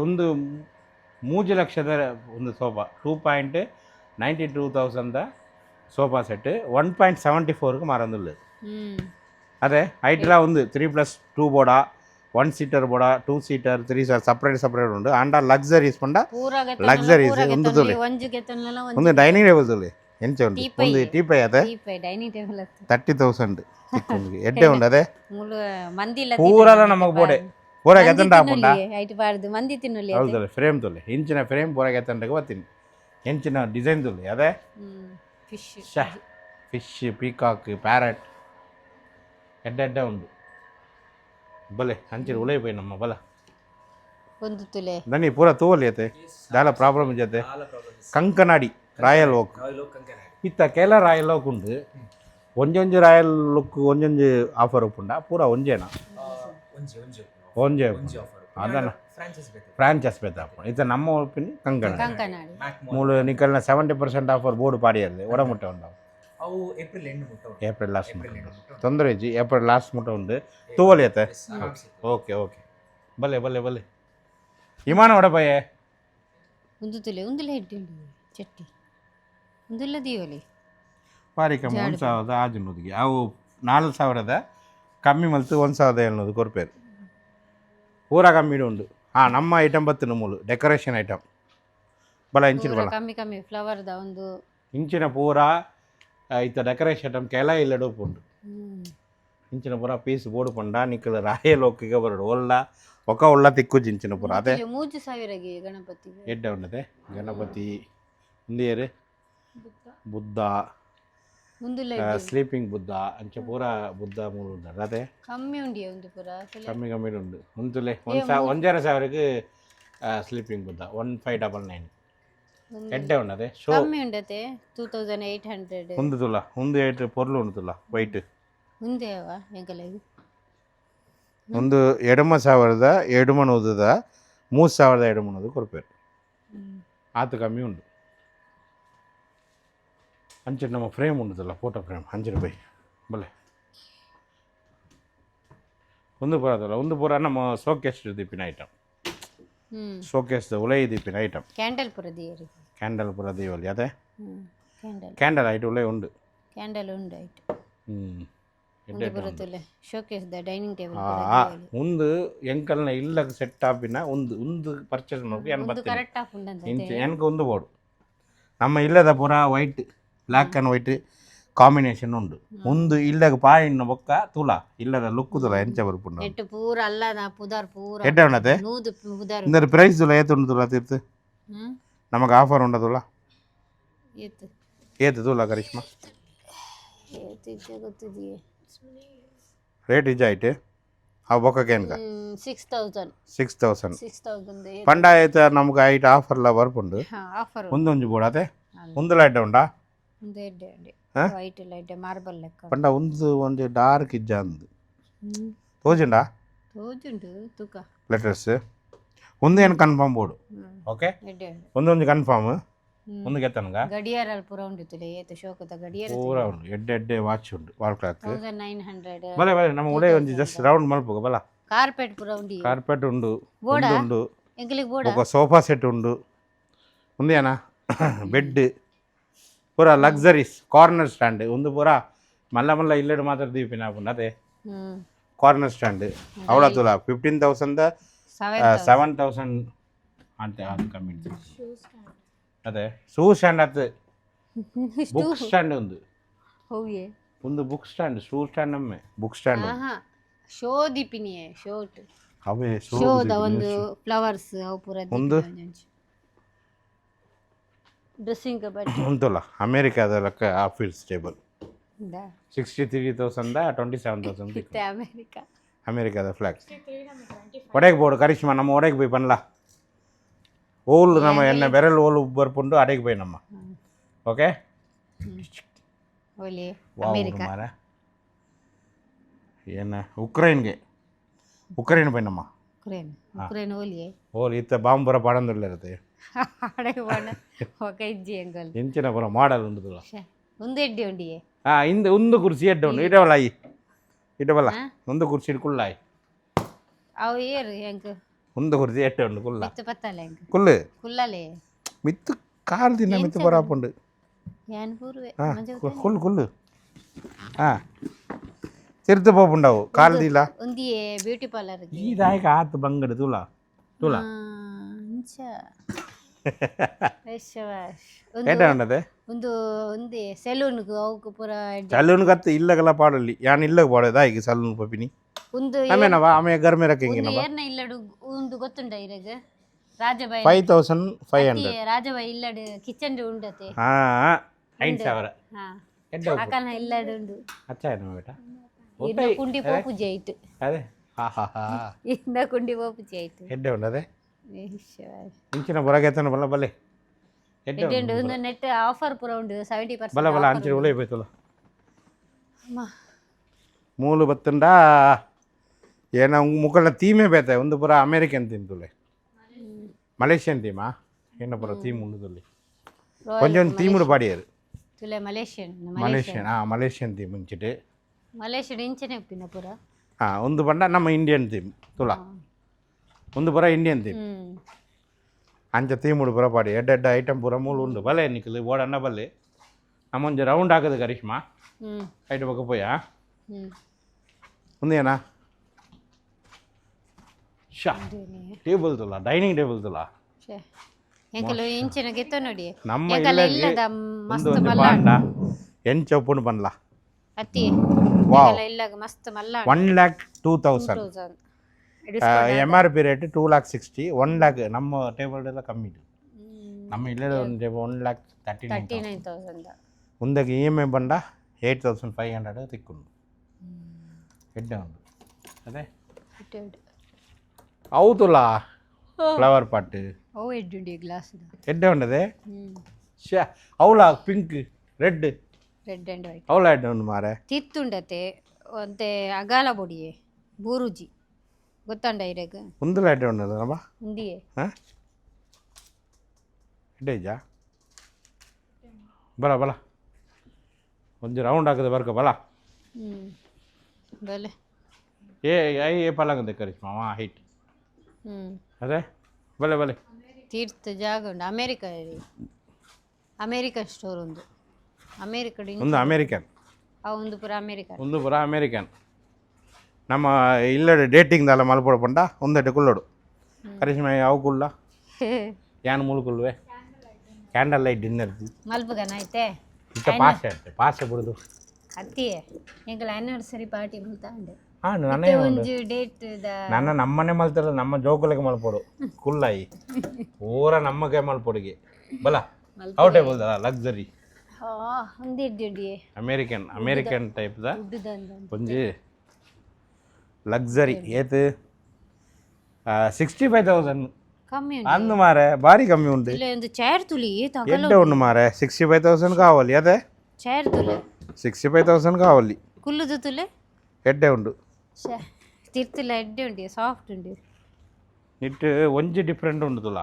ಒಂದು 3,00,000 ಒಂದು ಸೋಫಾ 2.92,000 ಸೋಫಾ ಸೆಟ್ 1.74க்கு ಮಾರಂದುಳ್ಳು ಅದೇ ಹೈಟ್ಲ ಒಂದು 3+2 ಬೋಡ 1 ಸೀಟರ್ ಬೋಡ 2 ಸೀಟರ್ 3 ಸಪ್ರೇಟ್ ಉಂಡು ಅಂಡ ಲಕ್ಸರೀಸ್ ಪಂಡ ಲಕ್ಸರೀಸ್ ಒಂದು ತುಲೆ ಒಂದು ಡೈನಿಂಗ್ ಟೇಬಲ್ ತುಲೆ ಎಂಚ ಉಂಡು ಒಂದು ಟೀಪೈ ಅದೇ ಡೈನಿಂಗ್ ಟೇಬಲ್ 30,000 ಎಡ್ಡೆ ಉಂಡು ಅದೇ ಮಂದಿಲ್ಲ ಪೂರಲ ನಮಗೆ ಬೋಡೆ ಪೂರ ಗೆತ್ತಂಡ ಹಾಕೊಂಡ ಐಟ್ ಬಾರ್ದು ಮಂದಿ ತಿನ್ನಲಿ ಹೌದಲ್ಲ ಫ್ರೇಮ್ ತುಲೆ ಇಂಚಿನ ಫ್ರೇಮ್ ಪೂರ ಗೆತ್ತಂಡಗೆ ಬರ್ತೀನಿ ಎಂಚಿನ ಡಿಸೈನ್ ತುಲೆ ಅದೇ ಫಿಶ್ ಪೀಕಾಕ್ ಪ್ಯಾರೆಟ್ ಎಡ್ಡೆ ಉಂಡು ಬಲೆ ಅಂಚಿನ ಉಳೇ ಪೋಯಿ ನಮ್ಮ ಬಲ ಒಂದು ತುಲೆ ದನಿ ಪೂರ ತೋಲಿ ಐತೆ ದಾಲ ಪ್ರಾಬ್ಲಮ್ ಇದ್ದತೆ ಕಂಕನಾಡಿ ರಾಯಲ್ ಓಕ್ ಇತ್ತ ಕೆಲ ರಾಯಲ್ ಓಕ್ ಉಂಡು ಒಂಜೊಂಜು ರಾಯಲ್ ಲುಕ್ ಒಂಜೊಂಜು ಆಫರ್ ಉಪ್ಪುಂಡ ಪೂರ ಒಂಜೇನ ಒಂಜೆ ಅದನ್ನ ಫ್ರಾಂಚೈಸ್ ಬೇತ ಇತ್ತ ನಮ್ಮ ಒಪ್ಪಿನಿ ಕಂಕನಾಡಿ ಮೂಲು ನಿಕಲ್ನ 70% ಆಫರ್ ಬೋರ್ಡು ಪಾಡಿಯಲ್ಲಿ ಒಡಮುಟ್ಟೆ ಉಂಡು ಅವು ಏಪ್ರಿಲ್ ಲಾಸ್ಟ್ ತೊಂದರೆ ಇಜ್ಜಿ ಏಪ್ರಿಲ್ ಲಾಸ್ಟ್ ಮುಟ್ಟ ಉಂಡು ತೂವಲಿ ಐತೆ ಓಕೆ ಬಲೆ ವಿಮಾನ ಒಡಪಯ್ಯೆ ಒಂದು ತುಲೆ ಒಂದುಲ ಹೆಡ್ಡಿ ಚಟ್ಟಿ ಒಂದುಲ್ಲ ದೀವಲಿ ಭಾರಿ ಕಮ್ಮಿ 1,000 ಆಜುನೂದಿಗೆ ಅವು 4,000 ಕಮ್ಮಿ ಮಲ್ತು 1,700 ಕೊರ್ಪೇರು ಪೂರ ಕಮ್ಮಿ ಉಂಡು ನಮ್ಮ ಐಟಮ್ ಬತ್ತನು ಮೂಲು ಡೆಕೋರೇಷನ್ ಐಟಮ್ ಬಲ ಇಂಚಿನ ಬಲ ಕಮ್ಮಿ ಫ್ಲವರ್ದ ಒಂದು ಇಂಚಿನ ಪೂರ ಇತ್ತ ಡೆಕೋರೇಷನ್ ಐಟಮ್ ಕೆಲ ಇಲ್ಲಡು ಉಂಟು ಇಂಚಿನ ಪೂರ ಪೀಸ್ ಬೋರ್ಡು ಪಂಡ ನಿಕ್ಕಲ ರಾಯ ಲೋಕಿಗೆ ಬರಡು ಒಳ್ಳ ತಿಕ್ಕು ಇಂಚಿನ ಪೂರ ಅದೇ 3,000ಗೆ ಗಣಪತಿ ಎಡ್ಡೆ ಉಂಡದೆ ಗಣಪತಿ ಇಂದಿಯರು ಬುದ್ಧ ಸ್ಲೀಪಿಂಗ್ ಬುದ್ಧ ಅಂಚ ಪೂರ ಬುದ್ಧ ಮೂರು ಉಂಡ ಅದೇ ಕಮ್ಮಿ ಉಂಡಿ ಒಂದು ಪೂರ ಕಮ್ಮಿ ಉಂಡು ಒಂದುಲೆ 1,500க்கு ಸ್ಲೀಪಿಂಗ್ ಬುದ್ಧ 1,599 ಎಡ್ಡೆ ಉಂಡದೆ ಶೋ ಕಮ್ಮಿ ಉಂಡತೆ 2,800 ಒಂದು ತುಲ ಒಂದು 8 ಪೊರ್ಲು ಉಂಡು ತುಲ ವೈಟ್ ಮುಂದೆವಾ ಎಂಕಲೆಗೆ ಒಂದು 2,000 2,000 3,200 ಕೊರ್ಪೇರು ಆತು ಕಮ್ಮಿ ಉಂಟು ಅಂಚೆ ನಮ್ಮ ಫ್ರೇಮ್ ಉಂಟಲ್ಲ ಫೋಟೋ ಫ್ರೇಮ್ 5 ರೂಪಾಯಿ ಬಲ್ಲೆ ಒಂದು ಬರೋದಲ್ಲ ಒಂದು ಪೂರ ನಮ್ಮ ಶೋಕೇಸ್ ದೀಪಿನ ಐಟಮ್ ಶೋಕೇಸ್ ಒಲೆ ದೀಪಿನ ಐಟಮ್ ಕ್ಯಾಂಡಲ್ ಪುರ ದಿಯರಿ ಕ್ಯಾಂಡಲ್ ಪೂರ ದೀವಲ್ಲಿ ಅದೇ ಕ್ಯಾಂಡಲ್ ಕ್ಯಾಂಡಲ್ ಐಟು ಒಲೆ ಉಂಡು ಕ್ಯಾಂಡಲ್ ಉಂಡು ಐಟ್ ಎಡ್ಡೆ ಬರುತ್ತಲ್ಲ ಶೋಕೇಸ್ ದ ಡೈನಿಂಗ್ ಟೇಬಲ್ ಒಂದು ಎಂಕಲ್ನ ಇಲ್ಲಕ್ಕೆ ಸೆಟ್ ಆಪಿನ ಒಂದು ಪರ್ಚೇಸ್ ಮಾಡಿ ಒಂದು ಕರೆಕ್ಟ್ ಆಫ್ ಉಂಡಂತ எனக்கு ಒಂದು ಬೋರ್ಡು ನಮ್ಮ ಇಲ್ಲದ ಪೂರ white black and white combination ಉಂಡು ಒಂದು ಇಲ್ಲಗ ಪಾಯಿನ ಬೊಕ್ಕ ತುಲ ಇಲ್ಲದ ಲುಕ್ ತುಲ ಎಂಚ ಬರ್ಪುಂಡು ಎಟ್ಟು ಪೂರ ಅಲ್ಲದ ಪುದಾರ್ ಪೂರ ಎಡ್ಡೆ ಉಂಡತೆ ನೂದು ಪುದಾರ್ ಇಂದರ ಪ್ರೈಸ್ ತುಲ ಏತು ಉಂಡು ತುಲ ತೀರ್ತು ನಮಗೆ ಆಫರ್ ಉಂಡ ತುಲ ಏತು ಏತು ತುಲ ಕರಿಷ್ಮಾ ಏತು ಇಜ್ಜ ಗೊತ್ತಿದೆಯೇ ರೇಟ್ ಇಜ್ಜ ಐತೆ ಅವು ಬೊಕ್ಕಕ್ಕೆ ಏನ್ಕ 6000 6000 ಪಂಡ ಆಯ್ತು ನಮ್ಗೆ ಐಟ್ ಆಫರ್ಲ ಬರ್ಪುಂಡು ಆಫರ್ ಒಂದೊಂದು ಬೋಡತೆ ಒಂದು ಲೈಟ್ ಉಂಡಾ ಒಂದು ಎಡ್ಡೆ ವೈಟ್ ಲೈಟ್ ಮಾರ್ಬಲ್ ಲೆಕ್ಕ ಪಂಡ ಒಂದು ಡಾರ್ಕ್ ಇಜ್ಜ ಅಂದು ತೋಜುಂಡಾ ತೋಜುಂಡು ತೂಕ ಲೆಟರ್ಸ್ ಒಂದು ಏನು ಕನ್ಫರ್ಮ್ ಬೋರ್ಡು ಓಕೆ ಎಡ್ಡೆ ಒಂದೊಂದು ಕನ್ಫರ್ಮ್ ಒಂದು ಗೆತ್ತನಗ ಗಡಿಯಾರ ಪೂರ ಉಂಡಿತುಲೆ ಏತು ಶೋಕದ ಗಡಿಯಾರ ಪೂರ ಉಂಡು ಎಡ್ಡೆ ವಾಚ್ ಉಂಡು ವಾಲ್ ಕ್ಲಾಕ್ 1900 ಬಲೆ ನಮ್ಮ ಉಳೆ ಒಂದು ಜಸ್ಟ್ ರೌಂಡ್ ಮಲ್ಪೋಗ ಬಲ ಕಾರ್ಪೆಟ್ ಪೂರ ಉಂಡಿ ಕಾರ್ಪೆಟ್ ಉಂಡು ಬೋರ್ಡ ಉಂಡು ಎಂಗ್ಲಿಗೆ ಬೋರ್ಡ ఒక సోఫా సెట్ ఉండు ఉంది అన్న బెడ్ పూరా లగ్జరీస్ కార్నర్ స్టాండ్ ఉంది పూరా మళ్ళా ఇల్లడు మాత్రం దీపిన అదే కార్నర్ స్టాండ్ అవడ తులా 15,000 7,000 అంటే అది కమ్మి అదే షూ స్టాండ్ అదే బుక్ స్టాండ్ ఉంది ಹೋಗಿ ಒಂದು ಬುಕ್ ಸ್ಟ್ಯಾಂಡ್ ಶೂ ಸ್ಟ್ಯಾಂಡ್ ಅಮ್ಮೆ ಬುಕ್ ಸ್ಟ್ಯಾಂಡ್ ಶೋ ದೀಪಿನಿಯೇ ಶೋಟ್ ಅವೇ ಶೋದ ಒಂದು ಫ್ಲವರ್ಸ್ ಅವು ಪೂರ ಒಂದು ಡ್ರೆಸ್ಸಿಂಗ್ ಬಟ್ಟೆ ಉಂಟಲ್ಲ ಅಮೇರಿಕಾದ ಲೆಕ್ಕ ಆಫೀಸ್ ಟೇಬಲ್ ಇಂದ 63,000 27,000 ಇತ್ತೆ ಅಮೇರಿಕಾ ಅಮೇರಿಕಾದ ಫ್ಲಾಗ್ ಒಡೆಗೆ ಬೋರ್ಡು ಕರಿಷ್ಮಾ ನಮ್ಮ ಒಡೆಗೆ போய் பண்ணலாம் ಓಲ್ ನಮ್ಮ ಎನ್ನ ಬೆರಳು ಓಲು ಬರ್ಪುಂಡು ಅಡೆಗೆ போய் ನಮ್ಮ ಓಕೆ ಓಲಿ ವಾವ್ ಅಮೇರಿಕಾ ಮಾರ ಏನ ಉಕ್ರೇನ್ಗೆ ಉಕ್ರೇನ್ போய் ನಮ್ಮ ಉಕ್ರೇನ್ ಓಲಿ ಓಲ್ ಇತ್ತ ಬಾಂಬ್ ಬರ ಪಾಡಂದುಲ್ಲ ಇರುತ್ತೆ ಅಡೆಗೆ ಬಣ್ಣ ಓಕೆ ಇಜ್ಜಿ ಎಂಗಲ್ ಎಂಚಿನ ಬರ ಮಾಡಲ್ ಉಂಟುಲ್ಲ ಒಂದು ಎಡ್ಡೆ ಉಂಡಿಯೇ ಇಂದ ಒಂದು ಕುರ್ಚಿ ಎಡ್ಡೆ ಉಂಡು ಇಡವಲ್ಲ ಆಯಿ ಇಡವಲ್ಲ ಒಂದು ಕುರ್ಚಿ ಕುಳ್ಳಾಯಿ ಅವು ಏರು ಹೆಂಗ್ ಒಂದು ಕುರ್ಚಿ ಎಟ್ಟೆ ಉಂಡು ಕುಲ್ಲ ಮಿತ್ತು ಪತ್ತಲ್ಲ ಹೆಂಗ್ ಕುಲ್ಲು ಕುಲ್ಲಲೆ ಮಿತ್ತು ಕಾಲು ದಿನ ಮಿತ್ತು ಬರಾಪುಂಡು ಯಾನ್ ಪೂರ್ವೆ ಕುಲ್ಲು ತಿರ್ತು ಪೋಪುಂಡವು ಕಾಲ್ದಿಲ್ಲ ಒಂದಿಯೇ ಬ್ಯೂಟಿ ಪಾರ್ಲರ್ ಈ ದಾಯಕ ಆತು ಬಂಗಡು ತುಲ ಇಂಚ ಏಟ ಉಂಡದೆ ಒಂದು ಒಂದೇ ಸೆಲೂನ್ಗು ಅವಕ್ಕೆ ಪೂರ ಸಲೂನ್ ಕತ್ತು ಇಲ್ಲಗಲ ಪಾಡಲ್ಲಿ ಯಾನ್ ಇಲ್ಲಗ ಪಾಡೋದಾ ಈಗ ಸಲೂನ್ ಪಪಿನಿ ಒಂದು ಆಮೇನವ ಆಮೆ ಗರ್ಮೆ ರಕ್ಕಿಂಗಿನವ ಏರ್ನ ಇಲ್ಲಡು ಒಂದು ಗೊತ್ತುಂಡ ಇರಗ ರಾಜಬಾಯಿ 5,500 ರಾಜಬಾಯಿ ಇಲ್ಲಡು ಕಿಚನ್ ಉಂಡತೆ 5,000 ಹಾ ಎಡ್ಡ ಆಕಲ್ನ ಇಲ್ಲಡು ಉಂಡು ಅಚ್ಚ ಏನು ಬೇಟ ಇನ್ನ ಕುಂಡಿ ಪೋಪುಜಿ ಆಯ್ತು ಅದೇ ಇನ್ನ ಕುಂಡಿ ಪೋಪುಜಿ ಆಯ್ತು ಎಡ್ಡೆ ಉಂಡದೆ ಇಂಚಿನ ಬರಗೆತನ ಬಲ್ಲ ಬಲ್ಲೆ ಎಡ್ಡೆ ಎಡ್ಡೆ ಒಂದು ನೆಟ್ ಆಫರ್ ಪೂರ ಉಂಡು 70% ಬಲ್ಲ ಬಲ್ಲ ಅಂಚಿನ ಉಳೆ ಬೈತಲ್ಲ ಮೂಲು ಬತ್ತಂಡ ಏನ ಮುಕ್ಕಳ ಥೀಮೇ ಬೇತೆ ಒಂದು ಪುರ ಅಮೇರಿಕನ್ ಥೀಮ್ ತುಲೆ ಮಲೇಷಿಯನ್ ಥೀಮಾ ಏನ ಪುರ ಥೀಮ್ ಉಂಡುದಲ್ಲಿ ಕೊಂಚ ಥೀಮ್ ಪಾಡಿಯಾರು ತುಲೆ ಮಲೇಷಿಯನ್ ಮಲೇಷಿಯನ್ ಥೀಮ್ ಮುಂಚಿಟ್ಟು ಮಲೇಷಿಯನ್ ಇಂಚನೆ ಉಪ್ಪಿನ ಪೂರ ಒಂದು ಪಂಡ ನಮ್ಮ ಇಂಡಿಯನ್ ಥೀಮ್ ತುಲ ಒಂದು ಪುರ ಇಂಡಿಯನ್ ಥೀಮ್ ಅಂಚ ಥೀಮ್ ಉಡು ಪುರ ಪಾಡಿ ಎಡ್ಡ ಐಟಮ್ ಪೂರ ಮೂಲು ಉಂಡು ಬಲೆ ನಿಕ್ಕಲು ಓಡಣ್ಣ ಬಲ್ಲೆ ನಮ್ಮೊಂದು ರೌಂಡ್ ಹಾಕದು ಕರಿಷ್ಮಾ ಐಟು ಪಕ್ಕ ಪೋಯಾ ఉందేనా ಶಾ ಟೇಬಲ್ ತುಲ ಡೈನಿಂಗ್ ಟೇಬಲ್ ತುಲ ಎಂಕಲು ಇಂಚಿನ ಗೆತ್ತ ನೋಡಿ ನಮ್ಮ ಎಂಕಲ ಇಲ್ಲದ ಮಸ್ತ್ ಒಂದು ಮಲ್ಲ ಬಾಂಡ ಎಂಚ ಒಪ್ಪುಂಡು ಬನ್ಲ ಅತ್ತಿ ವಾವ್ ಎಂಕಲ ಇಲ್ಲಗ ಮಸ್ತ್ ಮಲ್ಲ 1,02,000 MRP ರೇಟ್ 2,60,000 1 lakh ನಮ್ಮ ಟೇಬಲ್ ಎಲ್ಲ ಕಮ್ಮಿ ನಮ್ಮ ಇಲ್ಲದ ಒಂದು ಟೇಬಲ್ 1,39,000 ಮುಂದಕ್ಕೆ EMI ಬಂಡ 8,500 ತಿಕ್ಕೊಂಡು ಎಡ್ಡೆ ಉಂಡು ಅದೇ అవుతులా ఫ్లవర్ పాట్ ఓ ఎడ్డుండి గ్లాస్ ఎడ్డే ఉండదే ಶಾ ಅವಳ ಪಿಂಕ್ ರೆಡ್ ಅಂಡ್ ವೈಟ್ ಅವಳ ಎಡ್ಡೆ ಉಂಡು ಮಾರೆ ತಿತ್ತುಂಡತೆ ಒಂತೆ ಅಗಾಲ ಬೊಡಿಯೆ ಬೂರುಜಿ ಗೊತ್ತಂಡ ಇರಗ ಒಂದುಲ ಎಡ್ಡೆ ಉಂಡದ ನಮ್ಮ ಉಂದಿಯೆ ಎಡ್ಡೈಜಾ ಬಲ ಬಲ ಒಂದು ರೌಂಡ್ ಹಾಕದೆ ಬರ್ಕ ಬಲ ಬಲೆ ఏ పలంగా కరిష్మా హైట్ అదే భలే భలే ತೀರ್ಥ ಜಾಗ ಉಂಡು ಅಮೇರಿಕಾ ಸ್ಟೋರ್ ಒಂದು ಒಂದು ಅಮೇರಿಕನ್ ಒಂದು ಪುರ ಅಮೇರಿಕನ್ ನಮ್ಮ ಇಲ್ಲಡೆ ಡೇಟಿಂಗ್ದೆಲ್ಲ ಮಲ್ಪೊಡ ಪಂಡ ಒಂದೆಟ್ಟು ಕುಲ್ಲೋಡು ಕರಿಷ್ಮಾ ಅವು ಕುಲ್ಲ ಯಾನ್ ಮೂಲು ಕುಲ್ವೆ ಕ್ಯಾಂಡಲ್ ಲೈಟ್ ಡಿನ್ನರ್ ಮಲ್ಪಗನ ಐತೆ ಇಂಥ ಪಾಸೆ ಬಿಡುದು ಅತ್ತಿಯೇ ಎಂಕಲ್ ಆ್ಯನಿವರ್ಸರಿ ಪಾರ್ಟಿ ಮಲ್ತಾ ಉಂಡೆ ನನ್ನೇ ಒಂಜಿ ಡೇಟ್ ನನ್ನ ನಮ್ಮನೆ ಮಲ್ತಾರ ನಮ್ಮ ಜೋಕುಲೆಗೆ ಮಲ್ಪೋಡು ಕುಲ್ಲಾಯಿ ಪೂರ ನಮಗೆ ಮಲ್ಪೊಡಿಗೆ ಬಲ ಔಟೇ ಬೋಲ್ದಲ್ಲ ಲಕ್ಸರಿ ಒಂದು ಎಡ್ಡಿ ಅಮೇರಿಕನ್ ಟೈಪ್ ಒಂಜಿ ಲಕ್ಸರಿ ಏತ್ 65,000 ಕಮ್ಮಿ ಅಂದು ಮಾರೆ ಭಾರಿ ಕಮ್ಮಿ ಉಂಟು ಇಲ್ಲ ಒಂದು ಚೇರ್ ತುಲಿ ಎಡ್ಡೆ ಉಂಡು ಮಾರೆ 65,000 కావాలి అదే ಚೇರ್ ತುಲಿ 65,000 కావాలి ಕುಲ್ಲುದು ತುಲೆ ಎಡ್ಡೆ ಉಂಡು ತಿರ್ತಿಲ್ಲ ಎಡ್ಡೆ ಉಂಟು ಸಾಫ್ಟ್ ಉಂಟು ಇಟ್ಟು ಒಂಜಿ ಡಿಫ್ರೆಂಟ್ ಉಂಟು ತುಲ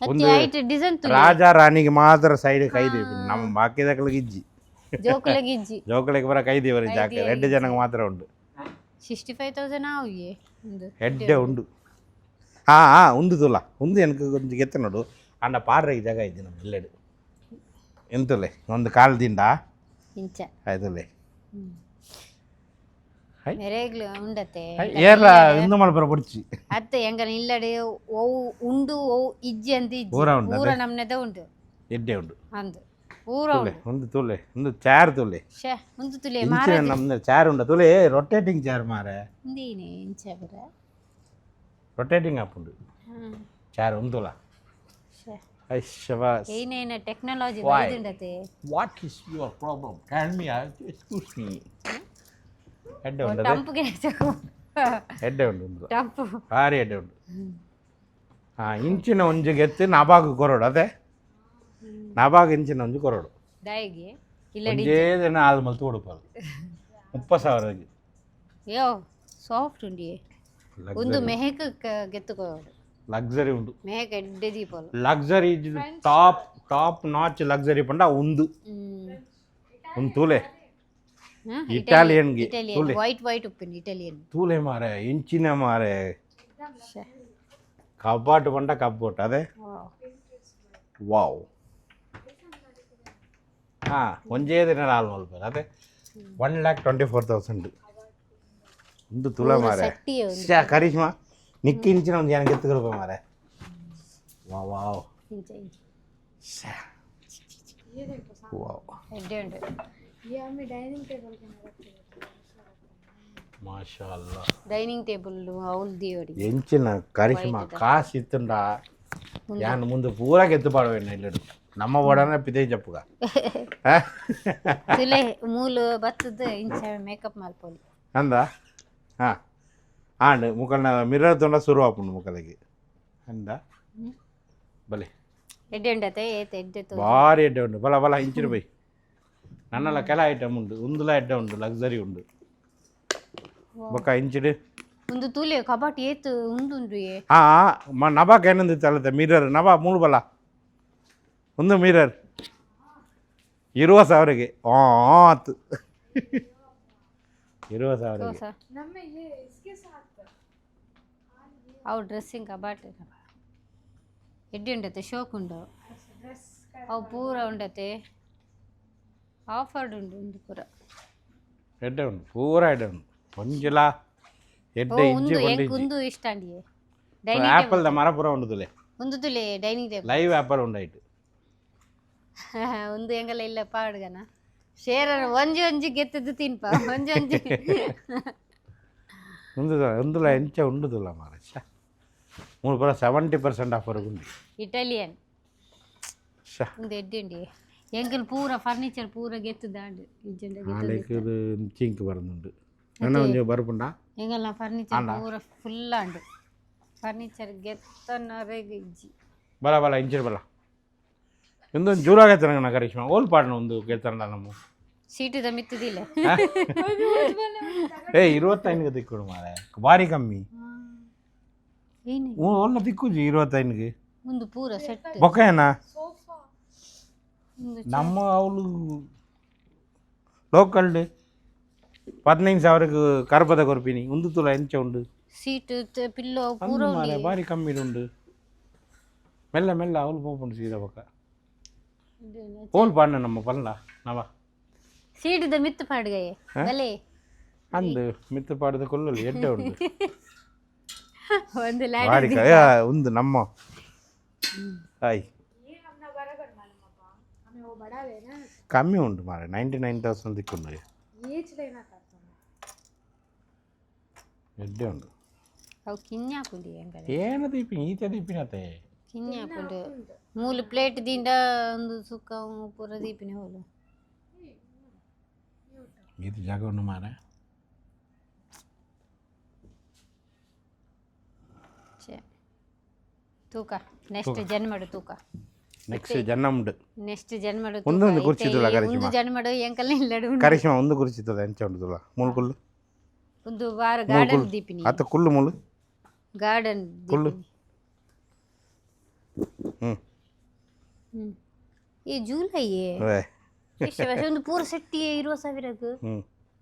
ಒಂದು ಐಟ್ ಡಿಸೈನ್ ತುಲಿ ರಾಜ ರಾಣಿಗೆ ಮಾತ್ರ ಸೈಡ್ ಕೈದಿ ನಮ್ಮ ಬಾಕಿದಕ್ಳಿಗೆ ಇಜ್ಜಿ ಜೋಕುಲಗೆ ಇಜ್ಜಿ ಜೋಕಳಿಗೆ ಬರ ಕೈದಿ ಬರ ಜಾಕ 2 ಜನಕ್ಕೆ ಮಾತ್ರ ಉಂಟು 65,000 ಆವಿಯೇ ಒಂದು ಎಡ್ಡೆ ಉಂಡು ಉಂದು ತುಲ ಉಂದು ಎನಕ್ಕೆ ಒಂದು ಗೆತ್ತ ನೋಡು ಅಂಡ ಪಾಡ್ರೆಗೆ ಜಾಗ ಇದ್ದಿ ನಮ್ಮ ಎಲ್ಲೆಡು ಎಂತುಲೆ ಒಂದು ಕಾಲು ದಿಂಡ ಇಂಚ ಆಯ್ತುಲೆ ಮೆರೆಗ್ಲು ಉಂಡತೆ ಏರ್ಲ ಇಂದು ಮಲ್ಪರ ಬುಡ್ಚಿ ಅತ್ತೆ ಎಂಗನ ಇಲ್ಲಡೆ ಓವು ಉಂಡು ಓವು ಇಜ್ಜಿ ಅಂತ ಇಜ್ಜಿ ಊರ ನಮ್ನೆದ ಉಂಟು ಎಡ್ಡೆ ಉಂಡು ಅಂದು ಊರ ಉಂಡು ಒಂದು ತುಲೆ ಒಂದು ಚಾರ್ ತುಲೆ ಶೇ ಒಂದು ತುಲೆ ಇಂಚಿನ ನಮ್ದು ಚಾರ್ ಉಂಡ ತುಲೆ ರೊಟೇಟಿಂಗ್ ಚಾರ್ ಮಾರೆ ಇಂದೀನೆ ಇಂಚ ಬರ ರೊಟೇಟಿಂಗ್ ಆಪುಂಡು ಚಾರ್ ಒಂದು ತುಲ ಶೇ ಐಶವಾಸ್ ಏನೇನ ಟೆಕ್ನಾಲಜಿ ಬೈದುಂಡತೆ what is your problem can me excuse me ಎಡ್ಡೆ ಉಂಡು ಟಂಪುಗೆ ಎಡ್ಡೆ ಉಂಡು ಟಂಪು ಭಾರಿ ಎಡ್ಡೆ ಉಂಡು ಇಂಚಿನ ಒಂಜಿಗೆ ಎತ್ತಿ ನಾಬಾಗ ಕೊರೋಡು ಅದೇ ನಾಬಾಗ ಇಂಚಿನ ಒಂಜಿ ಕೊರೋಡು ದಯಗೆ ಒಂಜೇ ದಿನ ಆದ ಮಲ್ತು ಉಡುಪದು 30,000 ಯೋ ಸಾಫ್ಟ್ ಉಂಡಿ ಒಂದು ಮೆಹಕ ಗೆತ್ತುಕೋಡು ಲಕ್ಸರಿ ಉಂಡು ಮೆಹಕ ಎಡ್ಡೆ ದೀಪಲು ಲಕ್ಸರಿ ಟಾಪ್ ನಾಚ್ ಲಕ್ಸರಿ ಪಂಡ ಒಂದು ತೂಲೆ ಇಟಾಲಿಯನ್ಗೆ ವೈಟ್ ಉಪ್ಪಿನ ಇಟಾಲಿಯನ್ ತೂಲೆ ಮಾರೆ ಇಂಚಿನ ಮಾರೆ ಕಬ್ಬಾಟು ಪಂಡ ಕಬ್ಬೋಟ್ ಅದೇ ವಾವ್ ಒಂಜೇ ದಿನ ಹಾಲು ಮಲ್ಪರು ಅದೇ 1,24,000 ಒಂದು ತುಲ ಮಾರೆ ಕರಿಷ್ಮಾ ನಿಕ್ಕಿ ಇಂಚಿನ ಒಂದು ಜನ ಗೆತ್ತುಗಳು ಮಾರೆ ವಾವ್ ವಾವ್ ಮಾಷಾಅಲ್ಲಾ ಡೈನಿಂಗ್ ಟೇಬಲ್ ಅವಲ್ ದಿಯೋಡಿ ಎಂಚಿನ ಕರಿಷ್ಮಾ ಕಾಸು ಇತ್ತುಂಡ ಯಾನು ಮುಂದೆ ಪೂರ ಗೆದ್ದು ಪಾಡುವೇನು ಇಲ್ಲಡು ನಮ್ಮ ಒಡನೆ ಪಿದೇ ಜಪ್ಪುಗ ತುಲೆ ಮೂಲು ಬತ್ತದ ಇಂಚ ಮೇಕಪ್ ಮಲ್ಪೋಲಿ ಅಂದ ಆಂಡ್ ಮುಖನ ಮಿರರ್ ತೊಂಡ ಶುರು ಆಪುಂಡು ಮುಖಲಿಗೆ ಅಂದ ಬಲೆ ಎಡ್ಡೆ ಉಂಡತೆ ಏತ್ ಎಡ್ಡೆ ಭಾರಿ ಎಡ್ಡೆ ಉಂಡು ಬಲ ಬಲ ಇಂಚಿನ ಬೈ ನನ್ನೆಲ್ಲ ಕೆಲ ಐಟಮ್ ಉಂಡು ಉಂದುಲ ಎಡ್ಡೆ ಉಂಡು ಲಕ್ಸರಿ ಉಂಡು ಬೊಕ್ಕ ಇಂಚಿಡು ಒಂದು ತೂಲೆ ಕಬಾಟ್ ಏತ್ ಉಂದುಂಡು ನಬಾಕ್ ಏನಂದಿತ್ತು ಅಲ್ಲದೆ ಮಿರರ್ ನಬಾ ಮೂಳು ಬಲ ಒಂದು ಮಿರರ್ 20,000ಗೆ ಆತು 20,000ಗೆ ಅವು ಡ್ರೆಸ್ಸಿಂಗ್ ಕಬಾಟ್ ಎಡ್ಡೆ ಉಂಡತೆ ಶೋಕ್ ಉಂಡು ಅವು ಪೂರ ಉಂಡತೆ ಆಫರ್ಡ್ ಉಂಡು ಒಂದು ಪೂರ ಎಡ್ಡೆ ಉಂಡು ಪೂರ ಎಡ್ಡೆ ಉಂಡು ಒಂಜಿಲ ಎಡ್ಡೆ ಇಂಚಿ ಒಂದು ಇಷ್ಟ ಅಂಡಿಯೇ ಆಪಲ್ದ ಮರ ಪೂರ ಉಂಡು ತುಲೆ ಒಂದು ತುಲೆ ಡೈನಿಂಗ್ ಟೇಬಲ್ ಲೈವ್ ಆಪಲ್ ಉಂಡಾಯ್ತು ಒಂದು ಎಂಗಲ್ಲ ಇಲ್ಲ ಪಾಡ್ಗನ ಶೇರ ಒಂಜಿ ಗೆತ್ತದ್ದು ತಿನ್ಪ ಒಂಜಿ ಒಂದುಲ ಎಂಚ ಉಂಡುದಿಲ್ಲ ಮಾರ ಮೂರು ಪೂರ 70% ಆಫರ್ ಉಂಡು ಇಟಾಲಿಯನ್ ಒಂದು ಎಡ್ಡೆ ಉಂಡಿ ಎಂಕಲ್ ಪೂರ ಫರ್ನಿಚರ್ ಪೂರ ಗೆತ್ತದಾಂಡು ನಾಳೆக்கு ಚಿಂಕ್ ಬರುന്നുണ്ട് ನನ್ನ ಒಂದು ಬರಪುಂಡ ಎಂಗಲ್ಲ ಫರ್ನಿಚರ್ ಪೂರ ಫುಲ್ ಆಂಡು ಫರ್ನಿಚರ್ ಗೆತ್ತನರೆಗೆ ಇಜ್ಜಿ ಬಲ ಬಲ ಇಂಚಿನ ಬಲ ಇಂದೊಂದು ಜೂರಾಗೈತೆ ನಂಗೆ ನಾ ಕರಿಷ್ಮಾ ಓಲ್ ಪಾಡ್ನ ಒಂದು ಗೆಲ್ತಾರ ನಮ್ಮ ಸೀಟುದ ಮಿತ್ತದಿಲ್ಲ 25ಗೆ ತಿಕ್ಕೊಡು ಮಾರೆ ಭಾರಿ ಕಮ್ಮಿ ಏನು ಒಳ್ಳೆ ತಿಕ್ಕುಜಿ 25ಗೆ ಒಂದು ಪೂರ ಸೆಟ್ ಬೊಕ್ಕ ಏನ ನಮ್ಮ ಅವಳು ಲೋಕಲ್ 15,000కు ಕರ್ಬದ ಕೊರ್ಪಿನಿ 1 ತುಲ ಎಂಚ ಉಂಡು ಸೀಟ್ ಪಿಲ್ಲೋ ಪೂರ ಅಂದು ಮಾರೆ ಬಾರಿ ಕಮ್ಮಿ ಉಂಡು ಮೆಲ್ಲ ಮೆಲ್ಲ ಅವಳು ಪೋಪುಂಡು ಸೀದಾ ಪಕ್ಕ ಓಲ್ ಪಾಂಡ ನಮ್ಮ ಪಲ್ಲ ನವ ಸೀಟ್ ದ ಮಿತ್ತು ಪಾಡ್ಗೈ ಬಲೆ ಅಂದು ಮಿತ್ತು ಪಾಡದ ಕೊಲ್ಲಲಿ ಎಡ್ಡೆ ಉಂಡು ಒಂದು ಬಾರಿ ಒಂದು ನಮ್ಮ ಹಾಯ್ ಕಮ್ಮಿ ಉಂಟು ಮಾರೆ 99,000 ದಿಕ್ಕುಂಡು ಎಡ್ಡೆ ಉಂಡು ಅವು ಕಿನ್ಯಾಕುಂಡಿ ಹೆಂಗಲ್ಲ ಏನು ದೀಪಿನಿ ಈತ ದೀಪಿನತೆ ಕಿನ್ಯಾಕುಂಡು ಮೂಲು ಪ್ಲೇಟ್ ದಿಂದ ಒಂದು ಸುಕ್ಕ ಪೂರ ದೀಪಿನಿ ಹೋಲು ಇದು ಜಾಗ ಉಂಡು ಮಾರೆ ತೂಕ ನೆಕ್ಸ್ಟ್ ಜನ್ಮಡು ತೂಕ ನೆಕ್ಸ್ಟ್ ಜನ್ನಮ್ಡು ನೆಕ್ಸ್ಟ್ ಜನ್ಮಡು ಒಂದೊಂದು ಕುರ್ಚಿದುಲ ಒಂದು ಕರಿಷ್ಮಾ ಜನ್ಮಡು ಎಂಕಲ್ಲ ಇಲ್ಲಡು ಕರಿಷ್ಮಾ ಒಂದು ಕುರ್ಚಿತದ ಎಂಚ ಉಂಡು ತುಲ ಮುಳು ಕುಲ್ಲು ಒಂದು ವಾರ ಗಾರ್ಡನ್ ದೀಪಿನಿ ಅತ್ತ ಕುಲ್ಲು ಮುಳು ಗಾರ್ಡನ್ ಕುಲ್ಲು ಈ ಜೂಲೈ ಎಷ್ಟು ವರ್ಷ ಒಂದು ಪೂರ ಸೆಟ್ಟಿ 20,000ಕ್ಕೆ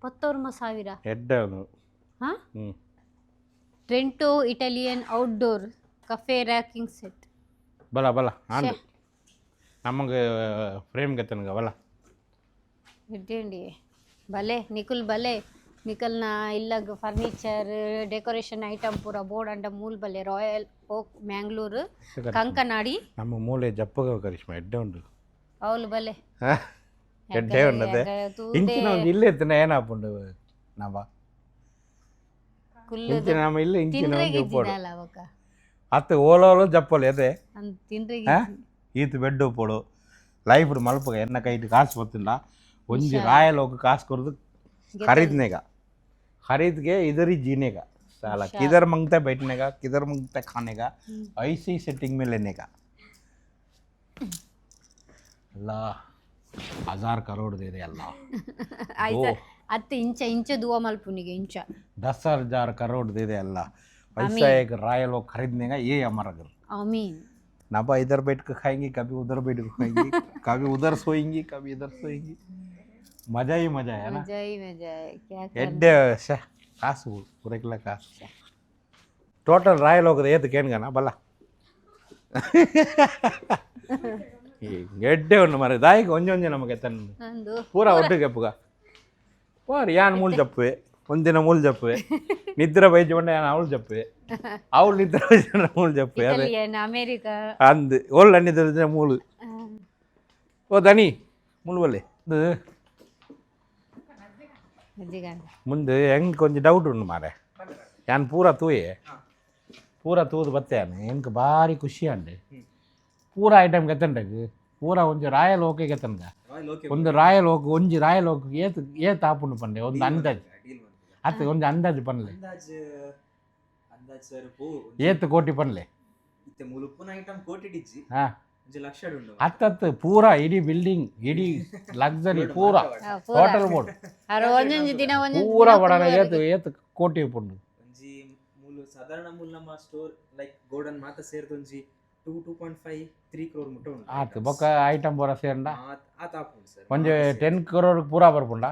10,000 ಎಡ್ಡೆ ಅವನು ಹಾ ಟ್ರೆಂಟೋ ಇಟಾಲಿಯನ್ ಔಟ್ಡೋರ್ ಕಫೆ ರ್ಯಾಕಿಂಗ್ ಸೆಟ್ ಬಲ ಬಲ ಆಂಡು ನಮಗೆ ಫ್ರೇಮ್ ಗತ್ತನಗ ಬಲ ಇಡ್ಡಿ ಭಲೆ ನಿಖುಲ್ ಭಲೆ ನಿಖಲ್ನ ಇಲ್ಲಾಗ ಫರ್ನಿಚರ್ ಡೆಕೋರೇಷನ್ ಐಟಮ್ ಪೂರ ಬೋರ್ಡ್ ಅಂಡ ಮೂಲ್ ಬಲೆ ರಾಯಲ್ ಓಕ್ ಮ್ಯಾಂಗ್ಳೂರು ಕಂಕನಾಡಿ ನಮ್ಮ ಮೂಲೆ ಜಪ್ಪಗ ಕರಿಷ್ಮಾ ಎಡ್ಡೆ ಉಂಡು ಅವಳು ಬಲೆ ಎಡ್ಡೆ ಉಂಡದೆ ಇಂಚಿನ ಒಂದು ಇಲ್ಲೇ ಇತ್ತನ ಏನಾಪುಂಡು ನವ ಇಂಚಿನ ನಮ್ಮ ಇಲ್ಲೇ ಇಂಚಿನ ಒಂದು ಉಪ್ಪೋಡು ಅತ್ತ ಓಲೋಲು ಜಪ್ಪಲು ಎದೆ ಈತು ಬೆಡ್ಡು ಉಪ್ಪೋಡು ಲೈಫ್ ಮಲ್ಪಗ ಎನ್ನ ಕೈಟ್ ಕಾಸು ಬತ್ತಿಲ್ಲ ಒಂಜಿ ರಾಯಲ್ ಹೋಗಿ ಕಾಸು ಕೊರದು ಖರೀದ್ನೆಗ ಖರೀದ್ಗೆ ಇದರಿ जीनेಗ साला किधर मंगता बैठने का किधर मंगता खाने का ऐसी सेटिंग में लेने का अल्लाह 1000 करोड़ दे दे अल्लाह ಆಯ್ತಾ ಅತ್ತೆ ಇಂಚ ದುವಾ ಮಲ್ಪುನಿಗೆ ಇಂಚ 10,000 करोड़ दे दे अल्लाह ऐसा एक रॉयल वो खरीदने का ये हमारा घर आमीन नापा इधर बैठ कर खाएंगे कभी उधर बैठ कर खाएंगे कभी उधर सोएंगे कभी इधर सोएंगे मजा ही मजा है ना मजा ही मजा है क्या ಎಡ್ಡೆ ಕಾಸು ಪೂರೈಕಲ ಕಾಸು ಟೋಟಲ್ ರಾಯಲ್ ಹೋಗದೆ ಏತು ಕೇನ್ಗನ ಬಲ್ಲ ಎಡ್ಡೆ ಉಂಡು ಮರ ದಾಯಿಗೆ ಒಂಜೊಂಜೆ ನಮಗೆ ತಂದು ನಂದು ಪೂರ ಒಟ್ಟಿಗೆ ಎಪ್ಪುಗ ಪೋರಿ ಯಾನ್ ಮೂಲ್ ಜಪ್ಪುವೆ ಒಂದಿನ ಮೂಲ್ ಜಪ್ಪುವೆ ನಿದ್ರೆ ಬೈಜ್ ಬಂಡ ಯಾನ್ ಅವಳು ಜಪ್ಪುವೆ ಅವಳು ನಿದ್ರೆ ಬೈಜ್ ಬಂಡ ಮೂಲ್ ಜಪ್ಪುವೆ ಅದೇ ಇಟಾಲಿಯನ್ ಅಮೇರಿಕಾ ಅಂದು ಒಳ್ಳೆ ನಿದ್ರೆ ಮೂಲು ಓ ದನಿ ಮೂಲು ಬಲ್ಲೆ ಮುಂದೆ ಹೆಂಗೆ ಕೊಂಚ ಡೌಟ್ ಉಂಡು ಮಾರೆ ಯಾನ್ ಪೂರ ತೂದು ಬತ್ತೇನು ಹೆಂಗೆ ಭಾರಿ ಖುಷಿ ಅಂಡೆ ಪೂರ ಐಟಮ್ ಗೆತ್ತಂಡಗೆ ಪೂರ ಒಂಜಿ ರಾಯಲ್ ಓಕೆ ಗೆತ್ತಂಡ ಒಂದು ರಾಯಲ್ ಓಕೆ ಒಂಜಿ ರಾಯಲ್ ಓಕೆ ಏತ್ ಆಪುಂಡು ಪಂಡೆ ಒಂದು ಅಂದಾಜು ಅತ್ತ ಒಂಜಿ ಅಂದಾಜು ಪನ್ಲೆ ಏತ್ ಕೋಟಿ ಪನ್ಲೆ ಹಾ ಹತ್ತತ್ತು ಪೂರ ಇಡೀ ಬಿಲ್ಡಿಂಗ್ ಇಡೀ ಲಕ್ಸರಿ ಪೂರ ಹೋಟೆಲ್ ಬೋರ್ಡ್ ಒಂದೊಂದು ದಿನ ಪೂರ ಬಡನ ಏತ್ ಕೋಟಿ ಪುಂಡು ಒಂಜಿ ಮೂಲು ಸಾಧಾರಣ ಮೂಲ ನಮ್ಮ ಸ್ಟೋರ್ ಲೈಕ್ ಗೋಡನ್ ಮಾತ ಸೇರ್ದೊಂಜಿ 2.5-3 crore ಮುಟ್ಟ ಉಂಟು ಆತು ಬೊಕ್ಕ ಐಟಮ್ ಬರ ಸೇರ್ಂಡ ಆತ ಆಪುಂಡು ಸರ್ ಒಂಜಿ 10 crore ಪೂರ ಬರ್ಪುಂಡ